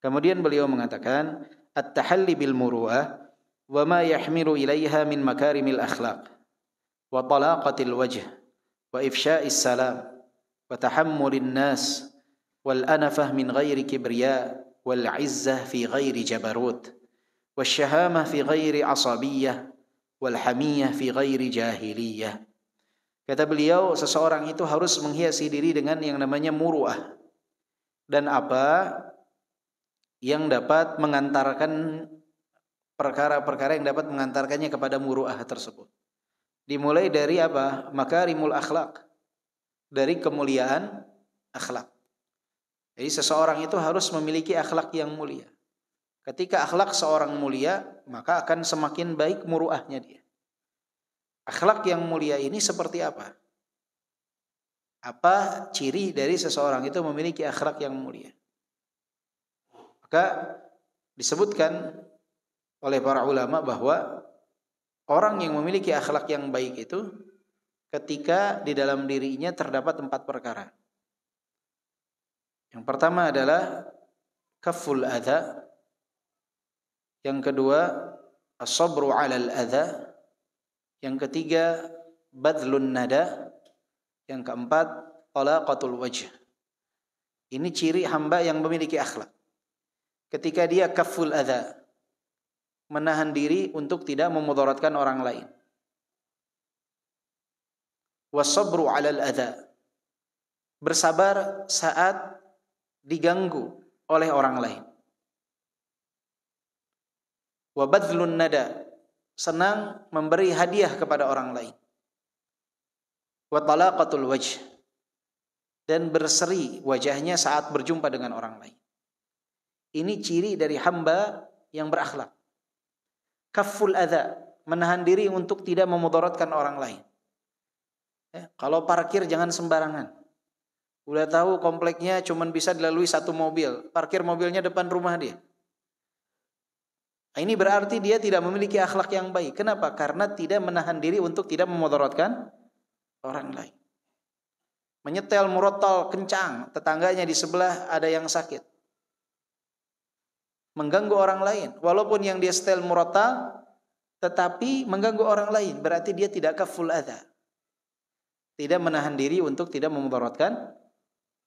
Kemudian beliau mengatakan at-tahalli bil muru'ah wa ma yahmilu ilaiha min makarimil akhlaq wa talaqatil wajh wa ifsya'is salam wa tahammulin nas wal anafah min ghairi kibriya wal izzah fi ghairi jabarut والشهامة في غير عصبية والحمية في غير جاهلية. Kata beliau, seseorang itu harus menghiasi diri dengan yang namanya muru'ah. Dan apa yang dapat mengantarkan perkara-perkara yang dapat mengantarkannya kepada muru'ah tersebut. Dimulai dari apa? Makarimul akhlak. Dari kemuliaan akhlak. Jadi seseorang itu harus memiliki akhlak yang mulia. Ketika akhlak seorang mulia, maka akan semakin baik muruahnya dia. Akhlak yang mulia ini seperti apa? Apa ciri dari seseorang itu memiliki akhlak yang mulia? Maka disebutkan oleh para ulama bahwa orang yang memiliki akhlak yang baik itu ketika di dalam dirinya terdapat 4 perkara. Yang pertama adalah kaful adza. Yang kedua as-sabru 'alal adza. Yang ketiga badlun nada. Yang keempat talaqatul wajh. Ini ciri hamba yang memiliki akhlak. Ketika dia kaful adza, menahan diri untuk tidak memudaratkan orang lain. Was-sabru 'alal adza. Bersabar saat diganggu oleh orang lain. Wa badlun nada, senang memberi hadiah kepada orang lain. Wa talaqatul wajh, dan berseri wajahnya saat berjumpa dengan orang lain. Ini ciri dari hamba yang berakhlak. Kaful adza, menahan diri untuk tidak memudaratkan orang lain. Kalau parkir jangan sembarangan. Udah tahu kompleknya cuma bisa dilalui 1 mobil, parkir mobilnya depan rumah dia. Ini berarti dia tidak memiliki akhlak yang baik. Kenapa? Karena tidak menahan diri untuk tidak memudaratkan orang lain. Menyetel murotal kencang, tetangganya di sebelah ada yang sakit. Mengganggu orang lain. Walaupun yang dia setel murotal, tetapi mengganggu orang lain. Berarti dia tidak kaful adza. Tidak menahan diri untuk tidak memudaratkan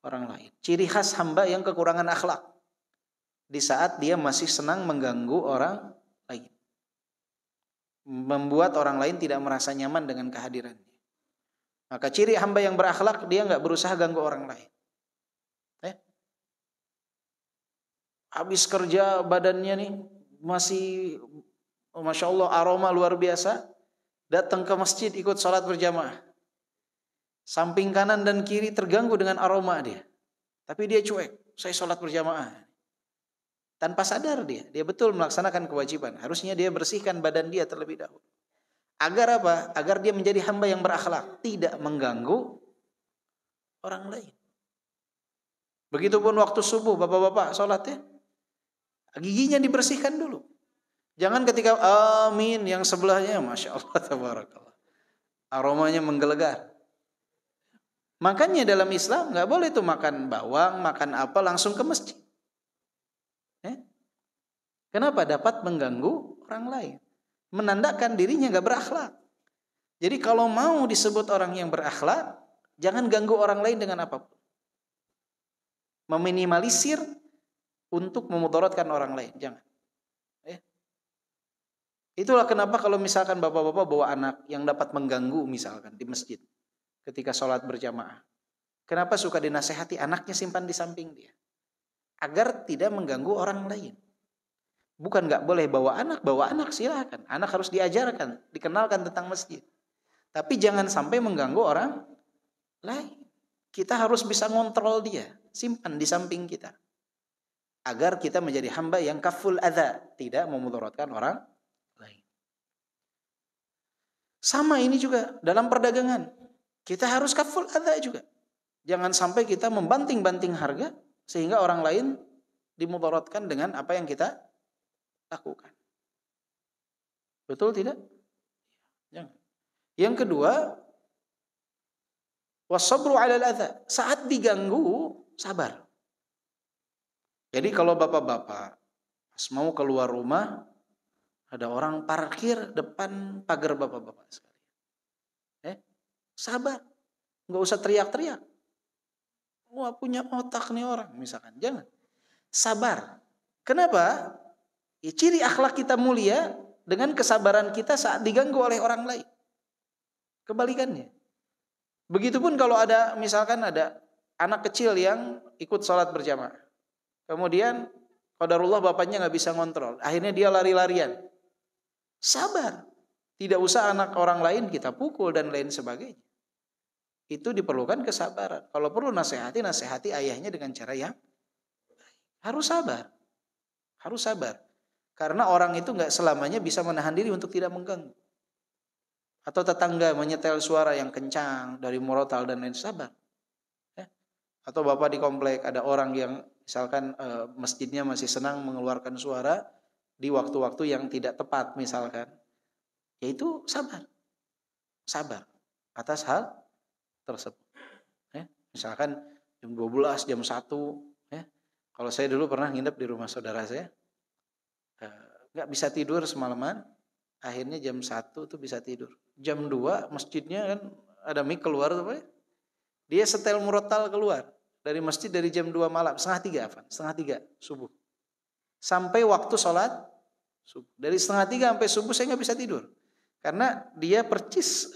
orang lain. Ciri khas hamba yang kekurangan akhlak di saat dia masih senang mengganggu orang lain, membuat orang lain tidak merasa nyaman dengan kehadirannya. Maka ciri hamba yang berakhlak, dia nggak berusaha ganggu orang lain. Habis kerja badannya nih masih Masya Allah aroma luar biasa, datang ke masjid ikut sholat berjamaah. Samping kanan dan kiri terganggu dengan aroma dia. Tapi dia cuek, saya sholat berjamaah. Tanpa sadar dia betul melaksanakan kewajiban. Harusnya dia bersihkan badan dia terlebih dahulu. Agar apa? Agar dia menjadi hamba yang berakhlak, tidak mengganggu orang lain. Begitupun waktu subuh, bapak-bapak sholat ya, giginya dibersihkan dulu. Jangan ketika amin yang sebelahnya, Masya Allah, tabarakallah, aromanya menggelegar. Makanya dalam Islam nggak boleh tuh makan bawang, makan apa langsung ke masjid. Kenapa? Dapat mengganggu orang lain, menandakan dirinya nggak berakhlak. Jadi kalau mau disebut orang yang berakhlak, jangan ganggu orang lain dengan apapun. Meminimalisir untuk memudaratkan orang lain, jangan. Itulah kenapa kalau misalkan bapak-bapak bawa anak yang dapat mengganggu misalkan di masjid ketika sholat berjamaah, kenapa suka dinasehati anaknya simpan di samping dia agar tidak mengganggu orang lain. Bukan nggak boleh bawa anak silakan, anak harus diajarkan, dikenalkan tentang masjid, tapi jangan sampai mengganggu orang lain. Kita harus bisa ngontrol dia, simpan di samping kita agar kita menjadi hamba yang kaful adza, tidak memudaratkan orang lain. Sama ini juga dalam perdagangan. Kita harus kaful adza juga. Jangan sampai kita membanting-banting harga sehingga orang lain dimudaratkan dengan apa yang kita lakukan. Betul tidak? Jangan. Yang kedua, was-sabru 'alal adza. Saat diganggu, sabar. Jadi kalau bapak-bapak pas mau keluar rumah, ada orang parkir depan pagar bapak-bapak sekalian. Sabar, nggak usah teriak-teriak. Wah, punya otak nih orang, misalkan. Jangan. Sabar. Kenapa? Ya, ciri akhlak kita mulia dengan kesabaran kita saat diganggu oleh orang lain. Kebalikannya. Begitupun kalau ada, misalkan ada anak kecil yang ikut sholat berjamaah. Kemudian, qadarullah bapaknya nggak bisa ngontrol. Akhirnya dia lari-larian. Sabar. Tidak usah anak orang lain kita pukul dan lain sebagainya. Itu diperlukan kesabaran. Kalau perlu nasihati ayahnya dengan cara yang Harus sabar. Harus sabar. Karena orang itu nggak selamanya bisa menahan diri untuk tidak mengganggu. Atau tetangga menyetel suara yang kencang dari murotal dan lain, sabar. Ya. Atau bapak di komplek ada orang yang misalkan masjidnya masih senang mengeluarkan suara di waktu-waktu yang tidak tepat misalkan. Yaitu sabar. Sabar atas hal tersebut. Ya. Misalkan jam 12, jam 1. Ya. Kalau saya dulu pernah nginep di rumah saudara saya. Nggak bisa tidur semalaman. Akhirnya jam 1 tuh bisa tidur. Jam 2 masjidnya kan ada mic keluar tuh Pak. Dia setel murotal keluar dari masjid dari jam 2 malam, setengah tiga subuh. Sampai waktu sholat subuh. Dari setengah 3 sampai subuh saya nggak bisa tidur. Karena dia percis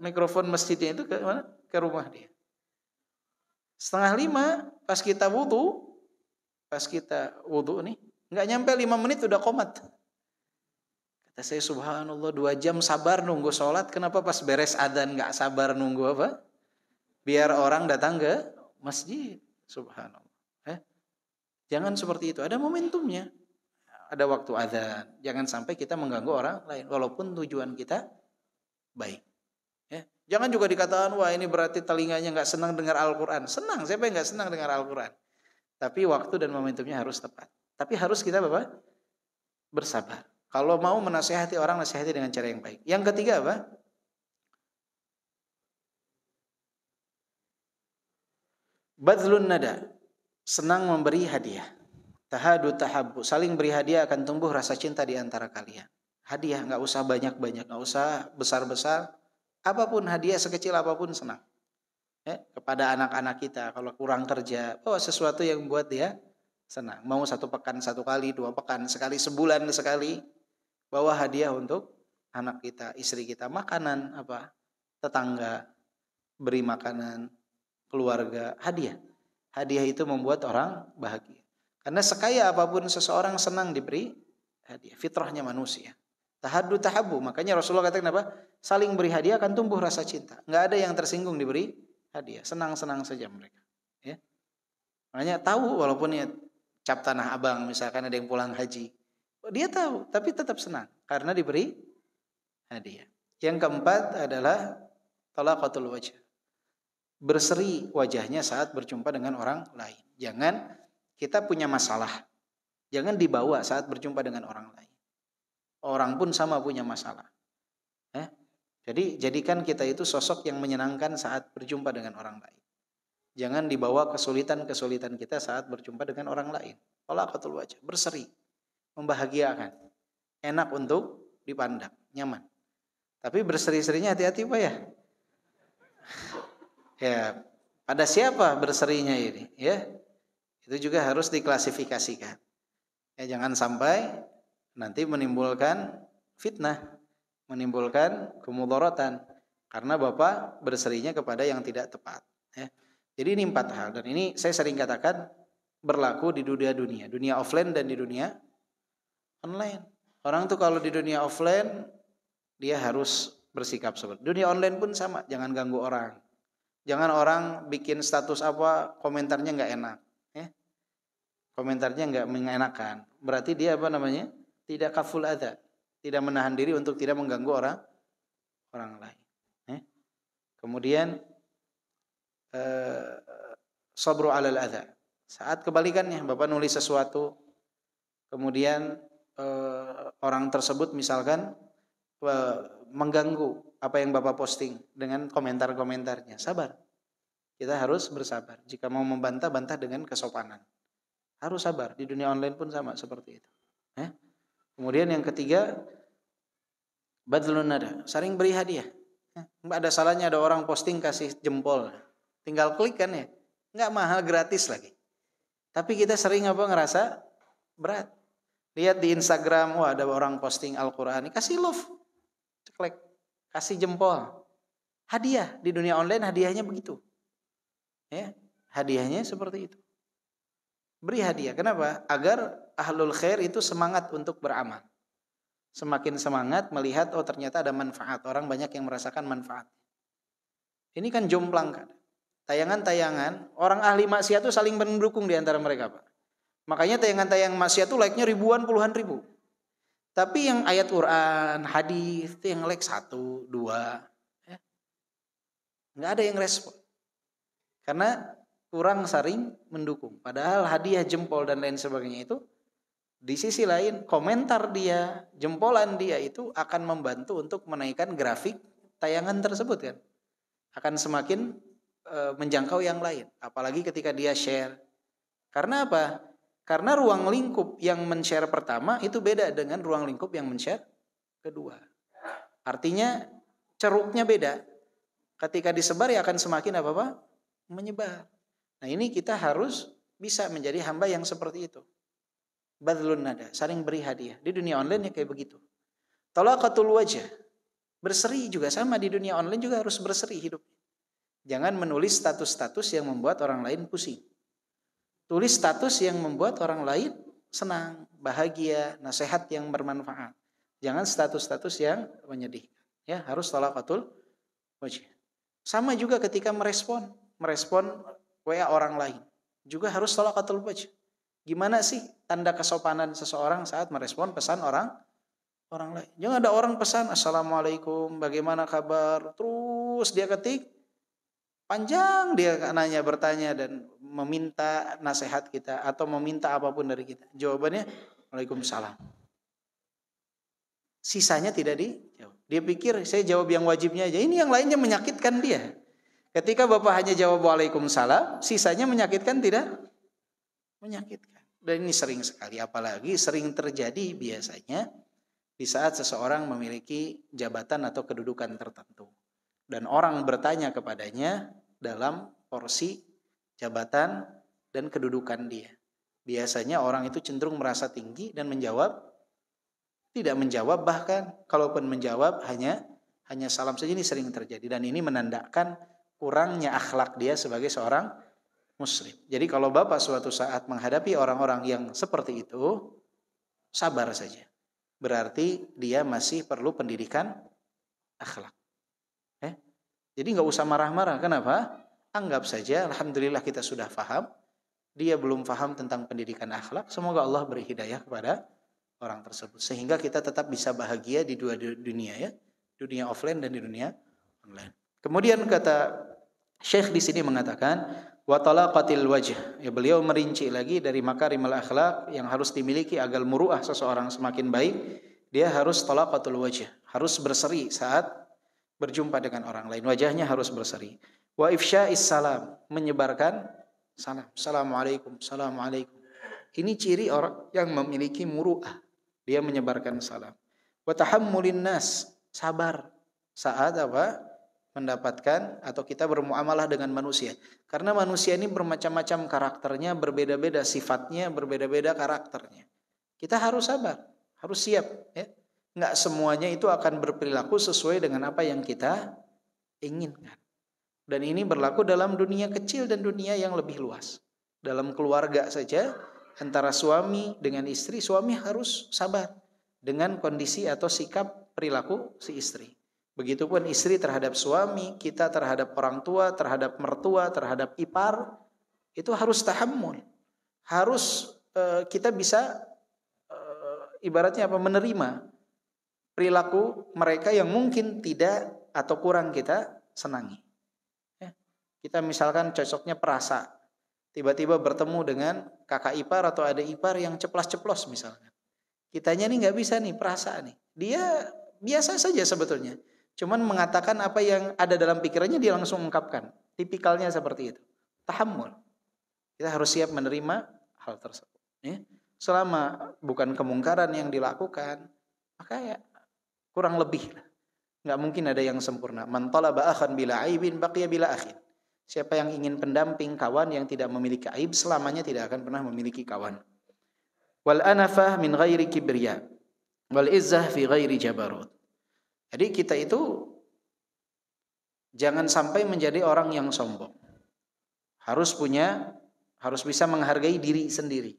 mikrofon masjidnya itu ke mana? Ke rumah dia. Setengah 5 pas kita wudu nih, nggak nyampe 5 menit udah qomat. Kata saya, subhanallah, 2 jam sabar nunggu sholat, kenapa pas beres adzan nggak sabar nunggu apa? Biar orang datang ke masjid. Subhanallah. Jangan seperti itu. Ada momentumnya. Ada waktu adzan. Jangan sampai kita mengganggu orang lain, walaupun tujuan kita baik. Ya. Jangan juga dikatakan, wah ini berarti telinganya nggak senang dengar Al-Quran. Senang, siapa yang nggak senang dengar Al-Quran? Tapi waktu dan momentumnya harus tepat. Tapi harus kita bersabar. Kalau mau menasihati orang, nasihati dengan cara yang baik. Yang ketiga apa? Badlun nada. Senang memberi hadiah. Tahadu tahabbu. Saling beri hadiah akan tumbuh rasa cinta di antara kalian. Hadiah nggak usah banyak-banyak, nggak usah besar-besar. Apapun hadiah sekecil apapun senang. Kepada anak-anak kita kalau kurang kerja, sesuatu yang buat dia senang. Mau 1 pekan 1 kali, 2 pekan sekali, sebulan sekali. Bawa hadiah untuk anak kita, istri kita, makanan tetangga, beri makanan, keluarga, hadiah. Hadiah itu membuat orang bahagia. Karena sekaya apapun seseorang senang diberi hadiah. Fitrahnya manusia. Tahaddu tahabbu. Makanya Rasulullah katakan apa? Saling beri hadiah akan tumbuh rasa cinta. Nggak ada yang tersinggung diberi hadiah. Senang-senang saja mereka. Ya. Makanya tahu walaupun ya cap Tanah Abang misalkan ada yang pulang haji. Dia tahu, tapi tetap senang karena diberi hadiah. Yang keempat adalah talaqatul wajh. Berseri wajahnya saat berjumpa dengan orang lain. Jangan kita punya masalah. Jangan dibawa saat berjumpa dengan orang lain. Orang pun sama punya masalah. Jadi jadikan kita itu sosok yang menyenangkan saat berjumpa dengan orang lain. Jangan dibawa kesulitan-kesulitan kita saat berjumpa dengan orang lain. Talaqatul wajh, berseri. Membahagiakan, enak untuk dipandang, nyaman. Tapi berseri-serinya hati-hati Pak ya. Ya, pada siapa berserinya ini? Ya, itu juga harus diklasifikasikan. Ya, jangan sampai nanti menimbulkan fitnah, menimbulkan kemudaratan karena Bapak berserinya kepada yang tidak tepat. Ya. Jadi ini 4 hal dan ini saya sering katakan berlaku di dunia offline dan di dunia online. Orang tuh kalau di dunia offline dia harus bersikap seperti dunia online pun sama. Jangan ganggu orang. Jangan orang bikin status komentarnya nggak enak. Komentarnya nggak mengenakan. Berarti dia tidak kaful adza, tidak menahan diri untuk tidak mengganggu orang lain. Kemudian sabru alal adza. Saat kebalikannya, Bapak nulis sesuatu, kemudian orang tersebut misalkan mengganggu apa yang Bapak posting dengan komentar-komentarnya. Sabar. Kita harus bersabar. Jika mau membantah, bantah dengan kesopanan. Harus sabar. Di dunia online pun sama seperti itu. Kemudian yang ketiga, badlun nada. Saling beri hadiah. Mbak ada salahnya ada orang posting kasih jempol. Tinggal klik kan ya. Nggak mahal, gratis lagi. Tapi kita sering ngerasa berat. Lihat di Instagram, ada orang posting Al-Quran, kasih love, ceklek, kasih jempol. Hadiah, di dunia online hadiahnya begitu. Ya, hadiahnya seperti itu. Beri hadiah, kenapa? Agar ahlul khair itu semangat untuk beramal. Semakin semangat melihat, ternyata ada manfaat. Orang banyak yang merasakan manfaat. Ini kan jomplang kan. Tayangan-tayangan, orang ahli maksiat itu saling mendukung di antara mereka Pak. Makanya tayangan-tayangan maksiat tuh like-nya ribuan, puluhan ribu. Tapi yang ayat Quran, hadis itu yang like 1, 2, ya. Nggak ada yang respon. Karena kurang saring mendukung. Padahal hadiah jempol dan lain sebagainya itu, di sisi lain komentar dia, jempolan dia itu akan membantu untuk menaikkan grafik tayangan tersebut kan. Akan semakin menjangkau yang lain. Apalagi ketika dia share. Karena apa? Karena ruang lingkup yang men-share pertama itu beda dengan ruang lingkup yang men-share kedua. Artinya ceruknya beda. Ketika disebar ya akan semakin apa-apa? Menyebar. Nah ini kita harus bisa menjadi hamba yang seperti itu. Badlun nada, saling beri hadiah. Di dunia online ya kayak begitu. Talaqatul wajah. Berseri juga sama, di dunia online juga harus berseri hidup. Jangan menulis status-status yang membuat orang lain pusing. Tulis status yang membuat orang lain senang, bahagia, nasihat yang bermanfaat. Jangan status-status yang menyedihkan. Ya, harus talaqatul wajah. Sama juga ketika merespon WA orang lain. Juga harus talaqatul wajah. Gimana sih tanda kesopanan seseorang saat merespon pesan orang lain? Jangan ada orang pesan assalamualaikum, bagaimana kabar, terus dia ketik panjang, dia nanya, bertanya dan meminta nasihat kita atau meminta apapun dari kita. Jawabannya waalaikumsalam. Sisanya tidak dijawab. Dia pikir saya jawab yang wajibnya aja. Ini yang lainnya menyakitkan dia. Ketika Bapak hanya jawab waalaikumsalam, sisanya menyakitkan tidak? Menyakitkan. Dan ini sering sekali, apalagi sering terjadi biasanya di saat seseorang memiliki jabatan atau kedudukan tertentu. Dan orang bertanya kepadanya dalam porsi jabatan dan kedudukan dia. Biasanya orang itu cenderung merasa tinggi dan tidak menjawab, bahkan kalaupun menjawab hanya salam saja. Ini sering terjadi dan ini menandakan kurangnya akhlak dia sebagai seorang Muslim. Jadi kalau Bapak suatu saat menghadapi orang-orang yang seperti itu, sabar saja. Berarti dia masih perlu pendidikan akhlak. Jadi nggak usah marah-marah. Kenapa? Anggap saja, alhamdulillah kita sudah paham. Dia belum paham tentang pendidikan akhlak. Semoga Allah beri hidayah kepada orang tersebut. Sehingga kita tetap bisa bahagia di dua dunia ya. Dunia offline dan di dunia online. Kemudian kata Syekh di sini mengatakan wa talaqatil wajh. Ya, beliau merinci lagi dari makarimul akhlak yang harus dimiliki agar muruah seseorang semakin baik. Dia harus talaqatul wajh, harus berseri saat berjumpa dengan orang lain. Wajahnya harus berseri. Wa ifsya'is salam, menyebarkan salam. Assalamualaikum, assalamualaikum. Ini ciri orang yang memiliki muruah. Dia menyebarkan salam. Wa tahammulin nas, sabar saat mendapatkan atau kita bermuamalah dengan manusia. Karena manusia ini bermacam-macam karakternya, berbeda-beda sifatnya, berbeda-beda karakternya. Kita harus sabar, harus siap. Ya. Nggak semuanya itu akan berperilaku sesuai dengan apa yang kita inginkan. Dan ini berlaku dalam dunia kecil dan dunia yang lebih luas. Dalam keluarga saja, antara suami dengan istri, suami harus sabar dengan kondisi atau sikap perilaku si istri. Begitupun istri terhadap suami, kita terhadap orang tua, terhadap mertua, terhadap ipar, itu harus tahammul. Harus kita bisa ibaratnya menerima perilaku mereka yang mungkin tidak atau kurang kita senangi. Ya. Kita misalkan cocoknya perasa, tiba-tiba bertemu dengan kakak ipar atau adik ipar yang ceplas-ceplos misalkan. Kitanya nih nggak bisa nih perasa nih. Dia biasa saja sebetulnya. Cuman mengatakan apa yang ada dalam pikirannya dia langsung ungkapkan. Tipikalnya seperti itu. Tahammul. Kita harus siap menerima hal tersebut. Ya. Selama bukan kemungkaran yang dilakukan, maka ya kurang lebih lah. Nggak mungkin ada yang sempurna. Man talaba akhan bila aibin baqiya bila akhin. Siapa yang ingin pendamping kawan yang tidak memiliki aib, selamanya tidak akan pernah memiliki kawan. Wal anafah min ghairi kibriya. Wal izzah fi ghairi jabarut. Jadi kita itu jangan sampai menjadi orang yang sombong. Harus bisa menghargai diri sendiri.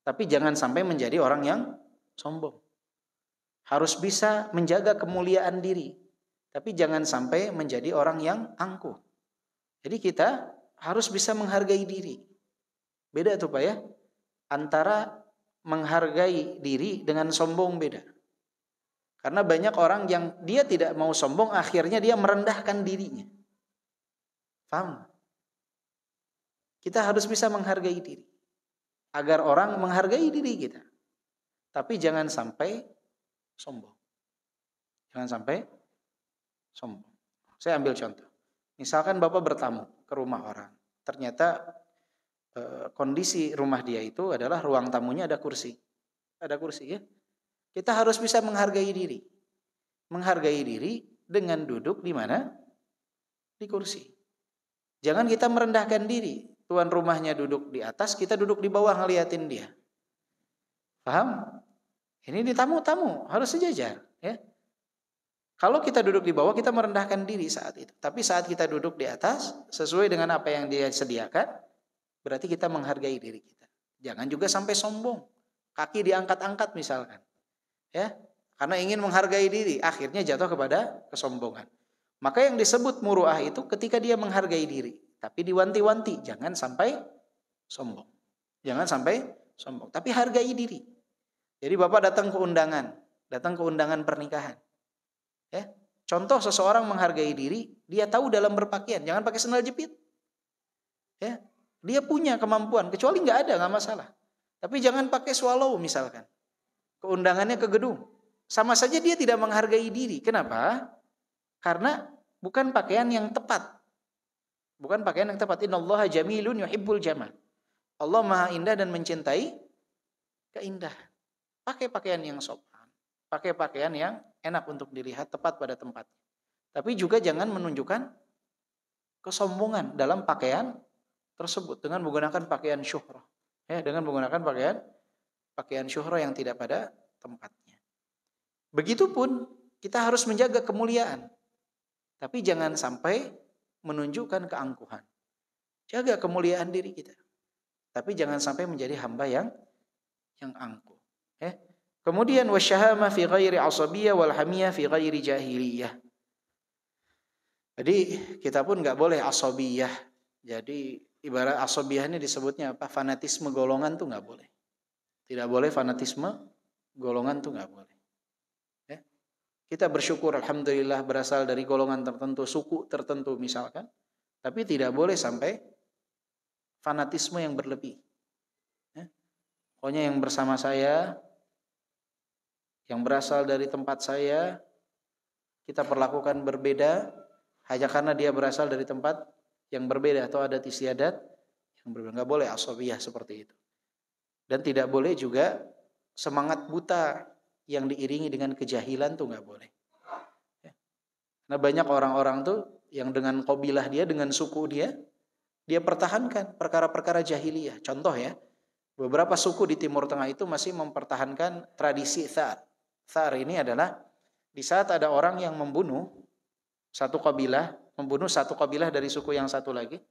Tapi jangan sampai menjadi orang yang sombong. Harus bisa menjaga kemuliaan diri. Tapi jangan sampai menjadi orang yang angkuh. Jadi kita harus bisa menghargai diri. Beda tuh Pak ya. antara menghargai diri dengan sombong beda. Karena banyak orang yang dia tidak mau sombong, akhirnya dia merendahkan dirinya. Paham? Kita harus bisa menghargai diri, agar orang menghargai diri kita. Tapi jangan sampai sombong. Jangan sampai sombong. Saya ambil contoh. Misalkan Bapak bertamu ke rumah orang. Ternyata kondisi rumah dia itu adalah ruang tamunya ada kursi. Ada kursi ya. Kita harus bisa menghargai diri. Menghargai diri dengan duduk di mana? Di kursi. Jangan kita merendahkan diri. Tuan rumahnya duduk di atas, kita duduk di bawah ngeliatin dia. Paham? Ini di tamu-tamu, harus sejajar. Ya. Kalau kita duduk di bawah, kita merendahkan diri saat itu. Tapi saat kita duduk di atas, sesuai dengan apa yang dia sediakan, berarti kita menghargai diri kita. Jangan juga sampai sombong. Kaki diangkat-angkat misalkan. Ya, karena ingin menghargai diri, akhirnya jatuh kepada kesombongan. Maka yang disebut muru'ah itu ketika dia menghargai diri. Tapi diwanti-wanti, jangan sampai sombong. Jangan sampai sombong. Tapi hargai diri. Jadi Bapak datang ke undangan pernikahan. Ya, contoh seseorang menghargai diri, dia tahu dalam berpakaian, jangan pakai sandal jepit. Ya, dia punya kemampuan, kecuali nggak ada, nggak masalah. Tapi jangan pakai swallow misalkan. Keundangannya ke gedung, sama saja dia tidak menghargai diri. Kenapa? Karena bukan pakaian yang tepat. Bukan pakaian yang tepat. Innallaha jamilun yuhibbul jamal. Allah Maha indah dan mencintai keindahan. Pakai pakaian yang sopan. Pakai pakaian yang enak untuk dilihat, tepat pada tempatnya. Tapi juga jangan menunjukkan kesombongan dalam pakaian tersebut dengan menggunakan pakaian syuhrah. Ya, dengan menggunakan pakaian syuhrah yang tidak pada tempatnya. Begitupun kita harus menjaga kemuliaan. Tapi jangan sampai menunjukkan keangkuhan. Jaga kemuliaan diri kita. Tapi jangan sampai menjadi hamba yang angkuh. Kemudian wasyahama fi ghairi asabiyah wal hamiyah fi ghairi jahiliyah. Jadi kita pun nggak boleh asabiyah. Jadi ibarat asabiyah ini disebutnya apa? Fanatisme golongan tuh nggak boleh. Tidak boleh fanatisme golongan tuh nggak boleh. Kita bersyukur alhamdulillah berasal dari golongan tertentu, suku tertentu misalkan. Tapi tidak boleh sampai fanatisme yang berlebih. Pokoknya yang bersama saya, yang berasal dari tempat saya, kita perlakukan berbeda hanya karena dia berasal dari tempat yang berbeda atau adat istiadat yang berbeda. Nggak boleh asabiyah seperti itu. Dan tidak boleh juga semangat buta yang diiringi dengan kejahilan tuh nggak boleh. Nah banyak orang-orang tuh yang dengan qabilah dia, dengan suku dia pertahankan perkara-perkara jahiliyah. Contoh ya, beberapa suku di Timur Tengah itu masih mempertahankan tradisi thar. Thar ini adalah di saat ada orang yang membunuh satu kabilah dari suku yang satu lagi,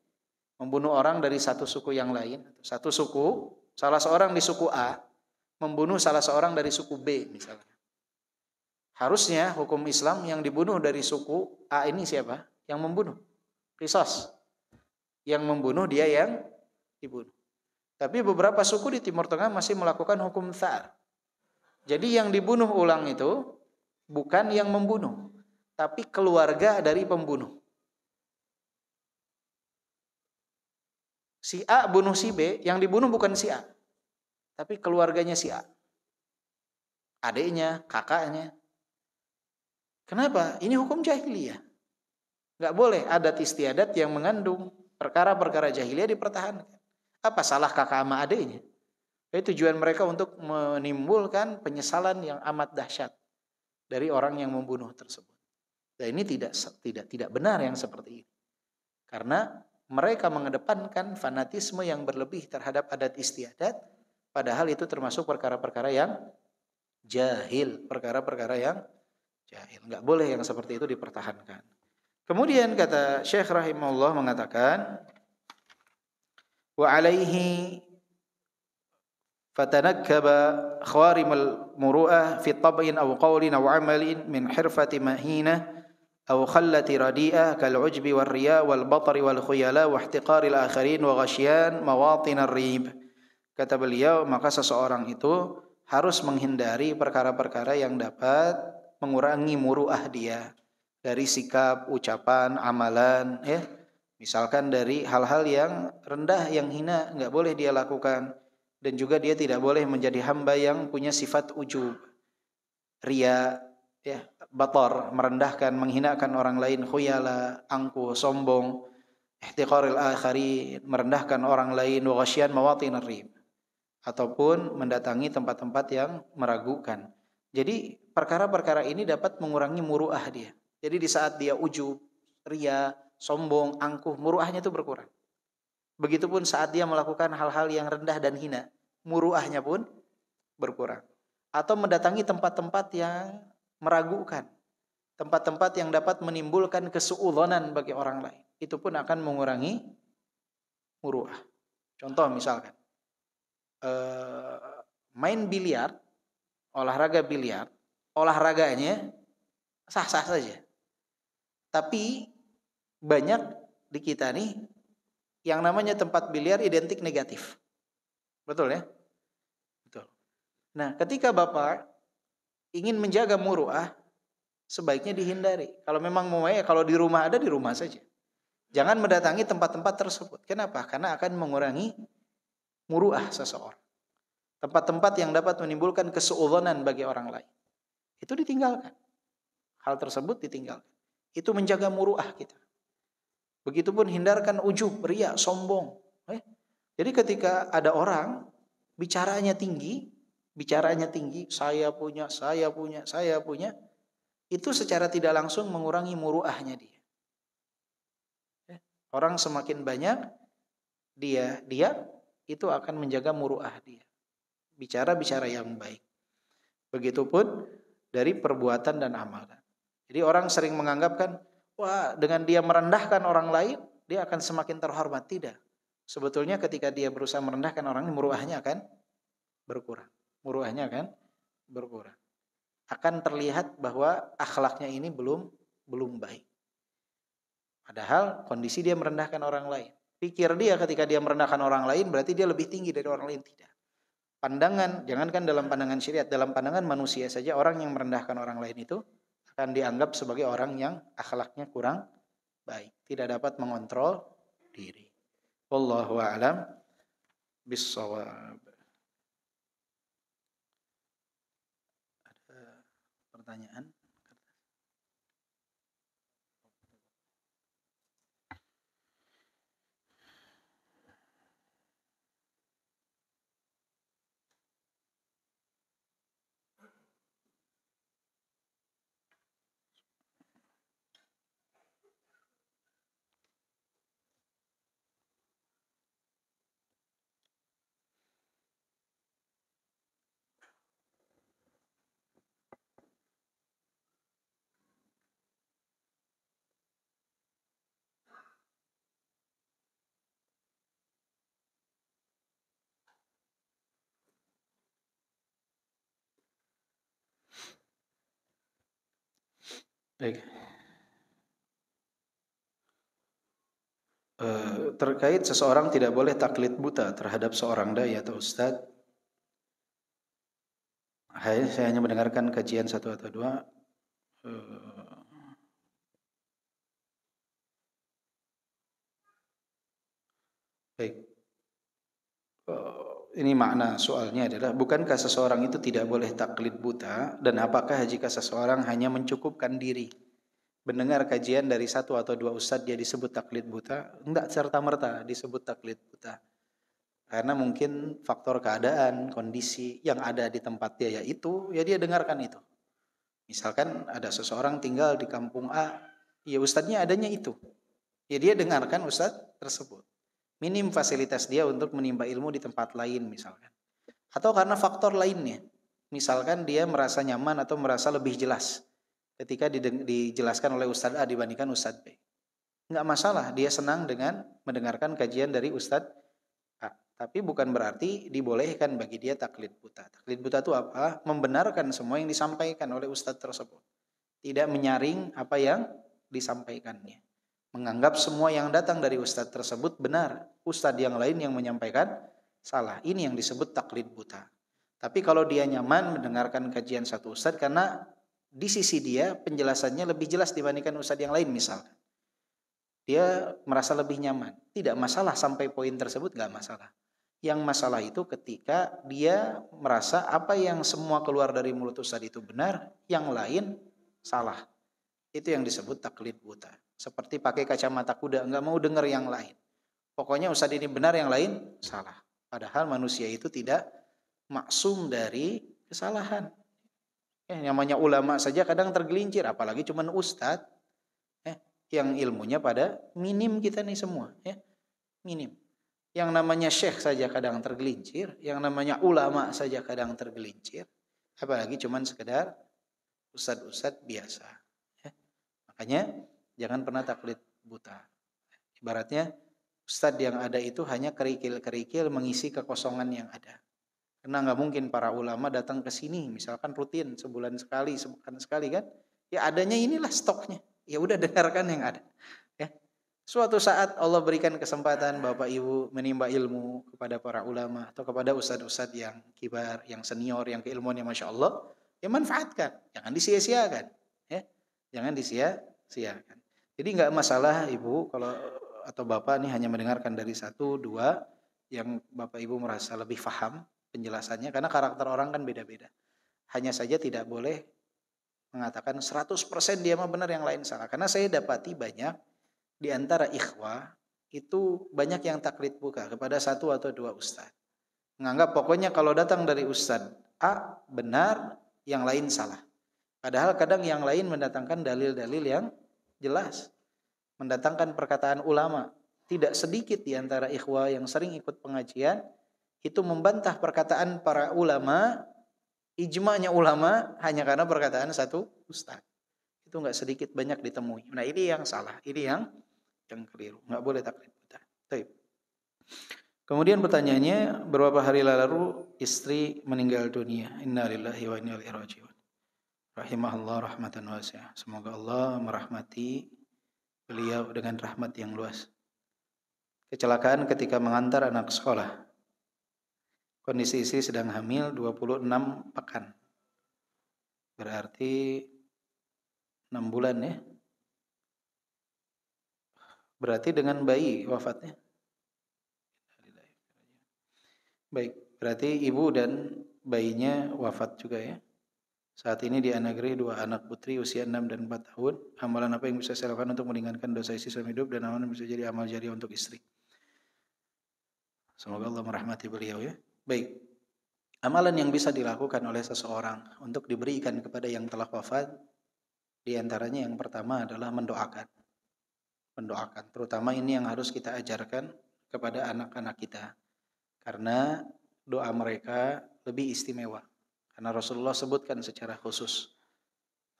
membunuh orang dari satu suku yang lain, satu suku, salah seorang di suku A membunuh salah seorang dari suku B misalnya. Harusnya hukum Islam yang dibunuh dari suku A ini siapa? Yang membunuh. Qisas. Yang membunuh dia yang dibunuh. Tapi beberapa suku di Timur Tengah masih melakukan hukum thar. Jadi yang dibunuh ulang itu bukan yang membunuh, tapi keluarga dari pembunuh. Si A bunuh si B, yang dibunuh bukan si A, tapi keluarganya si A. Adiknya, kakaknya. Kenapa? Ini hukum jahiliyah. Nggak boleh adat istiadat yang mengandung perkara-perkara jahiliyah dipertahankan. Apa salah kakak sama adiknya? Tujuan mereka untuk menimbulkan penyesalan yang amat dahsyat dari orang yang membunuh tersebut. Dan ini tidak benar yang seperti ini. Karena mereka mengedepankan fanatisme yang berlebih terhadap adat istiadat, padahal itu termasuk perkara-perkara yang jahil, perkara-perkara yang jahil. Enggak boleh yang seperti itu dipertahankan. Kemudian kata Syekh rahimahullah mengatakan, wa alaihi fatanakkaba khawarimal muru'ah fi tab'in aw qawlin aw amalin min hirfati mahina aw khallati radi'ah kal ujbi wal riya wal batri wal khuyala wa ihtiqaril akharin wa ghasyan mawatin ar-rib Kata beliau, maka seseorang itu harus menghindari perkara-perkara yang dapat mengurangi muruah dia dari sikap, ucapan, amalan, ya. Misalkan dari hal-hal yang rendah, yang hina, nggak boleh dia lakukan. Dan juga dia tidak boleh menjadi hamba yang punya sifat ujub, ria, ya, bator, merendahkan, menghinakan orang lain, khuyala, angkuh, sombong, ihtiqaril akharin, merendahkan orang lain, wa ghasyan mawatinir rib, ataupun mendatangi tempat-tempat yang meragukan. Jadi perkara-perkara ini dapat mengurangi muruah dia. Jadi di saat dia ujub, ria, sombong, angkuh, muruahnya itu berkurang. Begitupun saat dia melakukan hal-hal yang rendah dan hina, muruahnya pun berkurang. Atau mendatangi tempat-tempat yang meragukan, tempat-tempat yang dapat menimbulkan kesuudzon bagi orang lain, itu pun akan mengurangi muruah. Contoh misalkan, main biliar, olahraga biliar, olahraganya sah-sah saja. Tapi banyak di kita nih yang namanya tempat biliar identik negatif. Betul ya? Betul. Nah, ketika Bapak ingin menjaga muruah, sebaiknya dihindari. Kalau memang mau kalau di rumah ada, di rumah saja. Jangan mendatangi tempat-tempat tersebut. Kenapa? Karena akan mengurangi muruah seseorang. Tempat-tempat yang dapat menimbulkan kesuudzonan bagi orang lain, itu ditinggalkan. Hal tersebut ditinggalkan. Itu menjaga muruah kita. Begitupun hindarkan ujub, riya, sombong. Jadi ketika ada orang bicaranya tinggi, saya punya, itu secara tidak langsung mengurangi muruahnya dia. Orang semakin banyak dia itu akan menjaga muruah dia. Bicara yang baik. Begitupun dari perbuatan dan amalan. Jadi orang sering menganggapkan, wah, dengan dia merendahkan orang lain, dia akan semakin terhormat. Tidak. Sebetulnya ketika dia berusaha merendahkan orang lain, muruahnya akan berkurang. Akan terlihat bahwa akhlaknya ini belum baik. Padahal kondisi dia merendahkan orang lain. Pikir dia ketika dia merendahkan orang lain berarti dia lebih tinggi dari orang lain. Tidak. Pandangan, jangankan dalam pandangan syariat, dalam pandangan manusia saja orang yang merendahkan orang lain itu akan dianggap sebagai orang yang akhlaknya kurang baik, tidak dapat mengontrol diri. Wallahu a'lam bissawab. Ada pertanyaan? Baik. Terkait seseorang tidak boleh taklid buta terhadap seorang dai atau ustadz. Saya hanya mendengarkan kajian 1 atau 2. Baik. Ini makna soalnya adalah, bukankah seseorang itu tidak boleh taklid buta, dan apakah jika seseorang hanya mencukupkan diri mendengar kajian dari 1 atau 2 ustadz dia disebut taklid buta? Enggak serta-merta disebut taklid buta. Karena mungkin faktor keadaan, kondisi yang ada di tempat dia yaitu, ya dia dengarkan itu. Misalkan ada seseorang tinggal di kampung A, ya ustadznya adanya itu. Ya dia dengarkan ustadz tersebut. Minim fasilitas dia untuk menimba ilmu di tempat lain misalkan. Atau karena faktor lainnya. Misalkan dia merasa nyaman atau merasa lebih jelas ketika dijelaskan oleh Ustadz A dibandingkan Ustadz B. Enggak masalah, dia senang dengan mendengarkan kajian dari Ustadz A. Tapi bukan berarti dibolehkan bagi dia taklid buta. Taklid buta itu apa? Membenarkan semua yang disampaikan oleh Ustadz tersebut. Tidak menyaring apa yang disampaikannya. Menganggap semua yang datang dari ustadz tersebut benar. Ustadz yang lain yang menyampaikan salah. Ini yang disebut taklid buta. Tapi kalau dia nyaman mendengarkan kajian satu ustadz karena di sisi dia penjelasannya lebih jelas dibandingkan ustadz yang lain misalkan, dia merasa lebih nyaman, tidak masalah sampai poin tersebut, nggak masalah. Yang masalah itu ketika dia merasa apa yang semua keluar dari mulut ustadz itu benar, yang lain salah. Itu yang disebut taklid buta. Seperti pakai kacamata kuda, nggak mau dengar yang lain. Pokoknya ustadz ini benar, yang lain salah. Padahal manusia itu tidak maksum dari kesalahan. Namanya ulama saja kadang tergelincir, apalagi cuman ustadz. Yang ilmunya pada minim kita nih semua, minim. Yang namanya syekh saja kadang tergelincir, yang namanya ulama saja kadang tergelincir, apalagi cuman sekedar ustadz-ustadz biasa. Makanya jangan pernah taklid buta. Ibaratnya ustadz yang ada itu hanya kerikil-kerikil mengisi kekosongan yang ada. Karena nggak mungkin para ulama datang ke sini, misalkan rutin sebulan sekali, sepekan sekali kan? Ya adanya inilah stoknya. Ya udah dengarkan yang ada. Ya. Suatu saat Allah berikan kesempatan Bapak Ibu menimba ilmu kepada para ulama atau kepada ustadz-ustadz yang kibar, yang senior, yang keilmuannya Masya Allah, ya manfaatkan. Jangan disia-siakan. Ya. Jangan disia-siakan. Jadi nggak masalah Ibu kalau atau Bapak nih hanya mendengarkan dari satu, dua yang Bapak Ibu merasa lebih paham penjelasannya, karena karakter orang kan beda-beda. Hanya saja tidak boleh mengatakan 100% dia mah benar yang lain salah. Karena saya dapati banyak di antara ikhwah itu banyak yang taklid buka kepada satu atau dua ustadz. Menganggap pokoknya kalau datang dari ustadz A benar, yang lain salah. Padahal kadang yang lain mendatangkan dalil-dalil yang jelas. Mendatangkan perkataan ulama. Tidak sedikit di antara ikhwah yang sering ikut pengajian itu membantah perkataan para ulama, ijma'nya ulama hanya karena perkataan satu ustaz. Itu enggak sedikit, banyak ditemui. Nah, ini yang salah, ini yang keliru. Enggak boleh taklid buta. Baik. Kemudian pertanyaannya, beberapa hari lalu istri meninggal dunia. Innalillahi wa inna ilaihi raji'un. Rahimahullah rahmatan wasi'ah. Semoga Allah merahmati beliau dengan rahmat yang luas. Kecelakaan ketika mengantar anak sekolah. Kondisi istri sedang hamil 26 pekan. Berarti 6 bulan ya. Berarti dengan bayi wafatnya. Baik, berarti ibu dan bayinya wafat juga ya. Saat ini dianugerahi 2 anak putri usia 6 dan 4 tahun. Amalan apa yang bisa saya lakukan untuk meringankan dosa istri selama hidup dan amalan bisa jadi amal jariah untuk istri. Semoga Allah merahmati beliau ya. Baik, amalan yang bisa dilakukan oleh seseorang untuk diberikan kepada yang telah wafat, diantaranya yang pertama adalah mendoakan. Mendoakan, terutama ini yang harus kita ajarkan kepada anak-anak kita. Karena doa mereka lebih istimewa. Karena Rasulullah sebutkan secara khusus,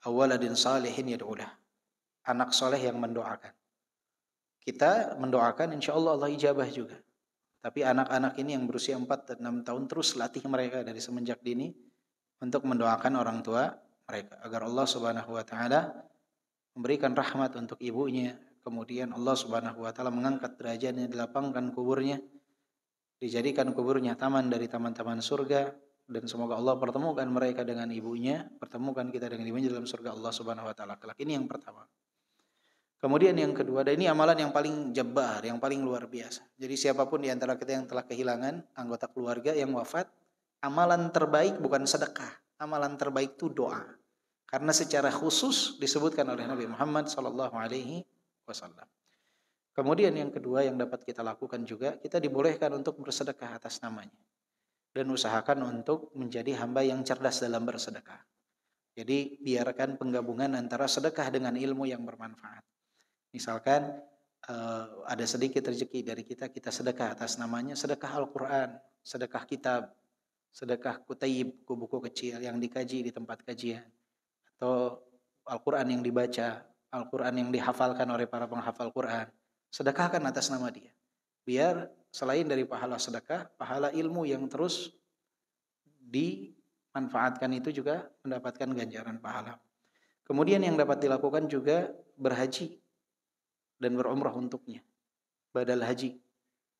awaladin salihin yad'ulah. Anak soleh yang mendoakan. Kita mendoakan, insya Allah Allah ijabah juga. Tapi anak-anak ini yang berusia 4 dan 6 tahun terus latih mereka dari semenjak dini untuk mendoakan orang tua mereka agar Allah Subhanahu wa taala memberikan rahmat untuk ibunya, kemudian Allah Subhanahu wa taala mengangkat derajatnya, dilapangkan kuburnya, dijadikan kuburnya taman dari taman-taman surga, dan semoga Allah pertemukan mereka dengan ibunya, pertemukan kita dengan ibunya dalam surga Allah Subhanahu wa taala kelak. Ini yang pertama. Kemudian yang kedua, dan ini amalan yang paling jabbar, yang paling luar biasa. Jadi siapapun di antara kita yang telah kehilangan anggota keluarga yang wafat, amalan terbaik bukan sedekah. Amalan terbaik itu doa. Karena secara khusus disebutkan oleh Nabi Muhammad SAW. Kemudian yang kedua yang dapat kita lakukan juga, kita dibolehkan untuk bersedekah atas namanya. Dan usahakan untuk menjadi hamba yang cerdas dalam bersedekah. Jadi biarkan penggabungan antara sedekah dengan ilmu yang bermanfaat. Misalkan ada sedikit rezeki dari kita sedekah atas namanya, sedekah Al-Quran, sedekah kitab, sedekah kutayib, buku kecil yang dikaji di tempat kajian, atau Al-Quran yang dibaca, Al-Quran yang dihafalkan oleh para penghafal Quran. Sedekahkan atas nama dia. Biar selain dari pahala sedekah, pahala ilmu yang terus dimanfaatkan itu juga mendapatkan ganjaran pahala. Kemudian yang dapat dilakukan juga berhaji dan berumrah untuknya. Badal haji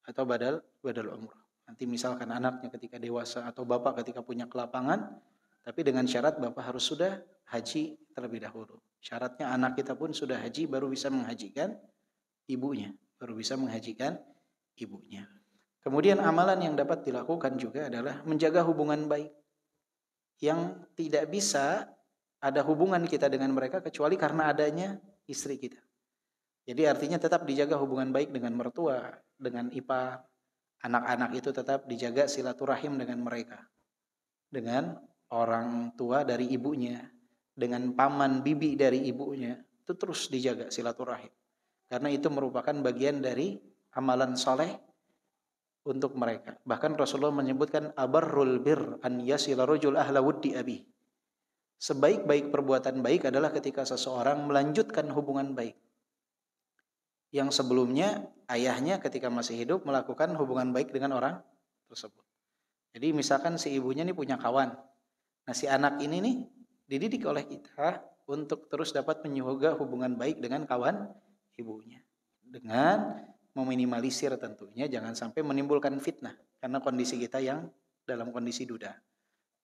atau badal umrah. Nanti misalkan anaknya ketika dewasa atau bapak ketika punya kelapangan, tapi dengan syarat bapak harus sudah haji terlebih dahulu. Syaratnya anak kita pun sudah haji baru bisa menghajikan ibunya, Kemudian amalan yang dapat dilakukan juga adalah menjaga hubungan baik. Yang tidak bisa ada hubungan kita dengan mereka kecuali karena adanya istri kita. Jadi artinya tetap dijaga hubungan baik dengan mertua, dengan ipar. Anak-anak itu tetap dijaga silaturahim dengan mereka. Dengan orang tua dari ibunya, dengan paman bibi dari ibunya, itu terus dijaga silaturahim. Karena itu merupakan bagian dari amalan soleh untuk mereka. Bahkan Rasulullah menyebutkan abarrul bir an yasila rajul ahla wuddi abi. Sebaik-baik perbuatan baik adalah ketika seseorang melanjutkan hubungan baik. Yang sebelumnya ayahnya ketika masih hidup melakukan hubungan baik dengan orang tersebut. Jadi misalkan si ibunya nih punya kawan. Nah si anak ini nih dididik oleh kita untuk terus dapat menjaga hubungan baik dengan kawan ibunya. Dengan meminimalisir tentunya jangan sampai menimbulkan fitnah. Karena kondisi kita yang dalam kondisi duda.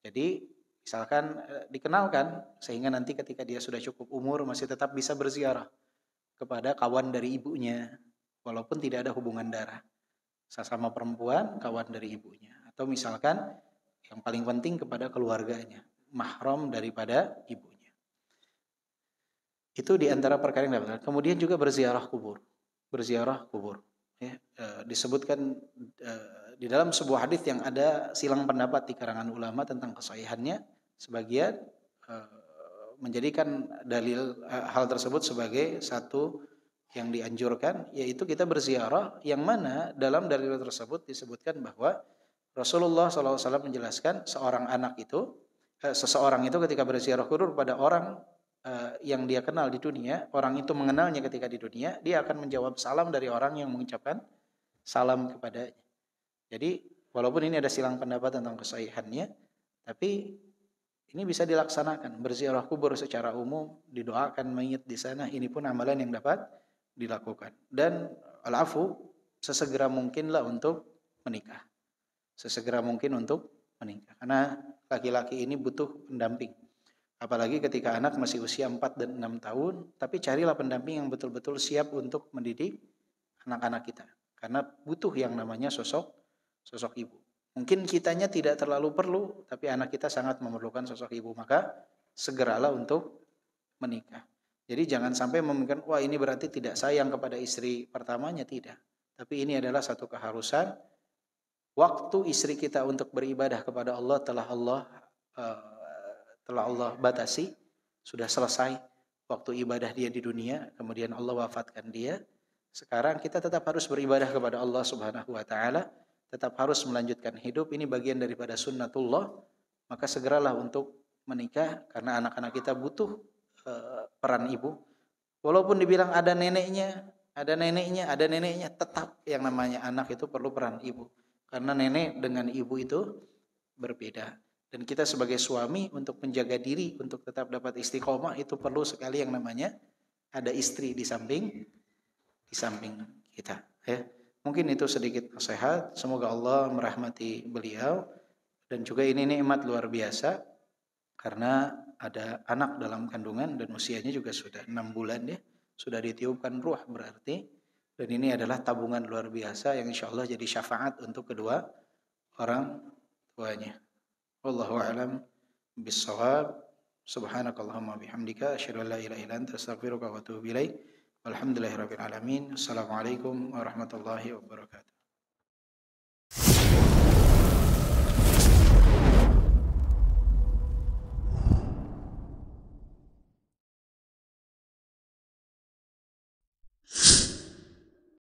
Jadi misalkan dikenalkan sehingga nanti ketika dia sudah cukup umur masih tetap bisa berziarah kepada kawan dari ibunya walaupun tidak ada hubungan darah. Sesama perempuan kawan dari ibunya atau misalkan yang paling penting kepada keluarganya, mahram daripada ibunya. Itu diantara perkara yang dapat. Kemudian juga berziarah kubur. Ya, disebutkan di dalam sebuah hadis yang ada silang pendapat di kalangan ulama tentang kesahihannya. Sebagian menjadikan dalil hal tersebut sebagai satu yang dianjurkan, yaitu kita berziarah, yang mana dalam dalil tersebut disebutkan bahwa Rasulullah SAW menjelaskan seseorang itu ketika berziarah kubur pada orang yang dia kenal di dunia, orang itu mengenalnya ketika di dunia, dia akan menjawab salam dari orang yang mengucapkan salam kepadanya. Jadi walaupun ini ada silang pendapat tentang kesahihannya, tapi ini bisa dilaksanakan. Berziarah kubur secara umum, didoakan mayit di sana, ini pun amalan yang dapat dilakukan. Dan al-afu, sesegera mungkinlah untuk menikah. Karena laki-laki ini butuh pendamping. Apalagi ketika anak masih usia 4 dan 6 tahun, tapi carilah pendamping yang betul-betul siap untuk mendidik anak-anak kita. Karena butuh yang namanya sosok ibu. Mungkin kitanya tidak terlalu perlu, tapi anak kita sangat memerlukan sosok ibu. Maka segeralah untuk menikah. Jadi jangan sampai memikirkan, wah ini berarti tidak sayang kepada istri pertamanya, tidak. Tapi ini adalah satu keharusan. Waktu istri kita untuk beribadah kepada Allah telah Allah batasi, sudah selesai waktu ibadah dia di dunia, kemudian Allah wafatkan dia. Sekarang kita tetap harus beribadah kepada Allah Subhanahu wa taala. Tetap harus melanjutkan hidup, ini bagian daripada sunnatullah, maka segeralah untuk menikah karena anak-anak kita butuh peran ibu. Walaupun dibilang ada neneknya, tetap yang namanya anak itu perlu peran ibu. Karena nenek dengan ibu itu berbeda. Dan kita sebagai suami untuk menjaga diri, untuk tetap dapat istiqomah, itu perlu sekali yang namanya ada istri di samping kita. Ya. Mungkin itu sedikit nasihat. Semoga Allah merahmati beliau. Dan juga ini nikmat luar biasa. Karena ada anak dalam kandungan dan usianya juga sudah 6 bulan ya. Sudah ditiupkan ruh berarti. Dan ini adalah tabungan luar biasa yang insya Allah jadi syafaat untuk kedua orang tuanya. Wallahu a'lam bis-shawab. Subhanakallahumma bihamdika asyhadu an la ilaha illa anta astaghfiruka wa atubu ilaik. Alhamdulillahirabbil alamin. Assalamualaikum warahmatullahi wabarakatuh.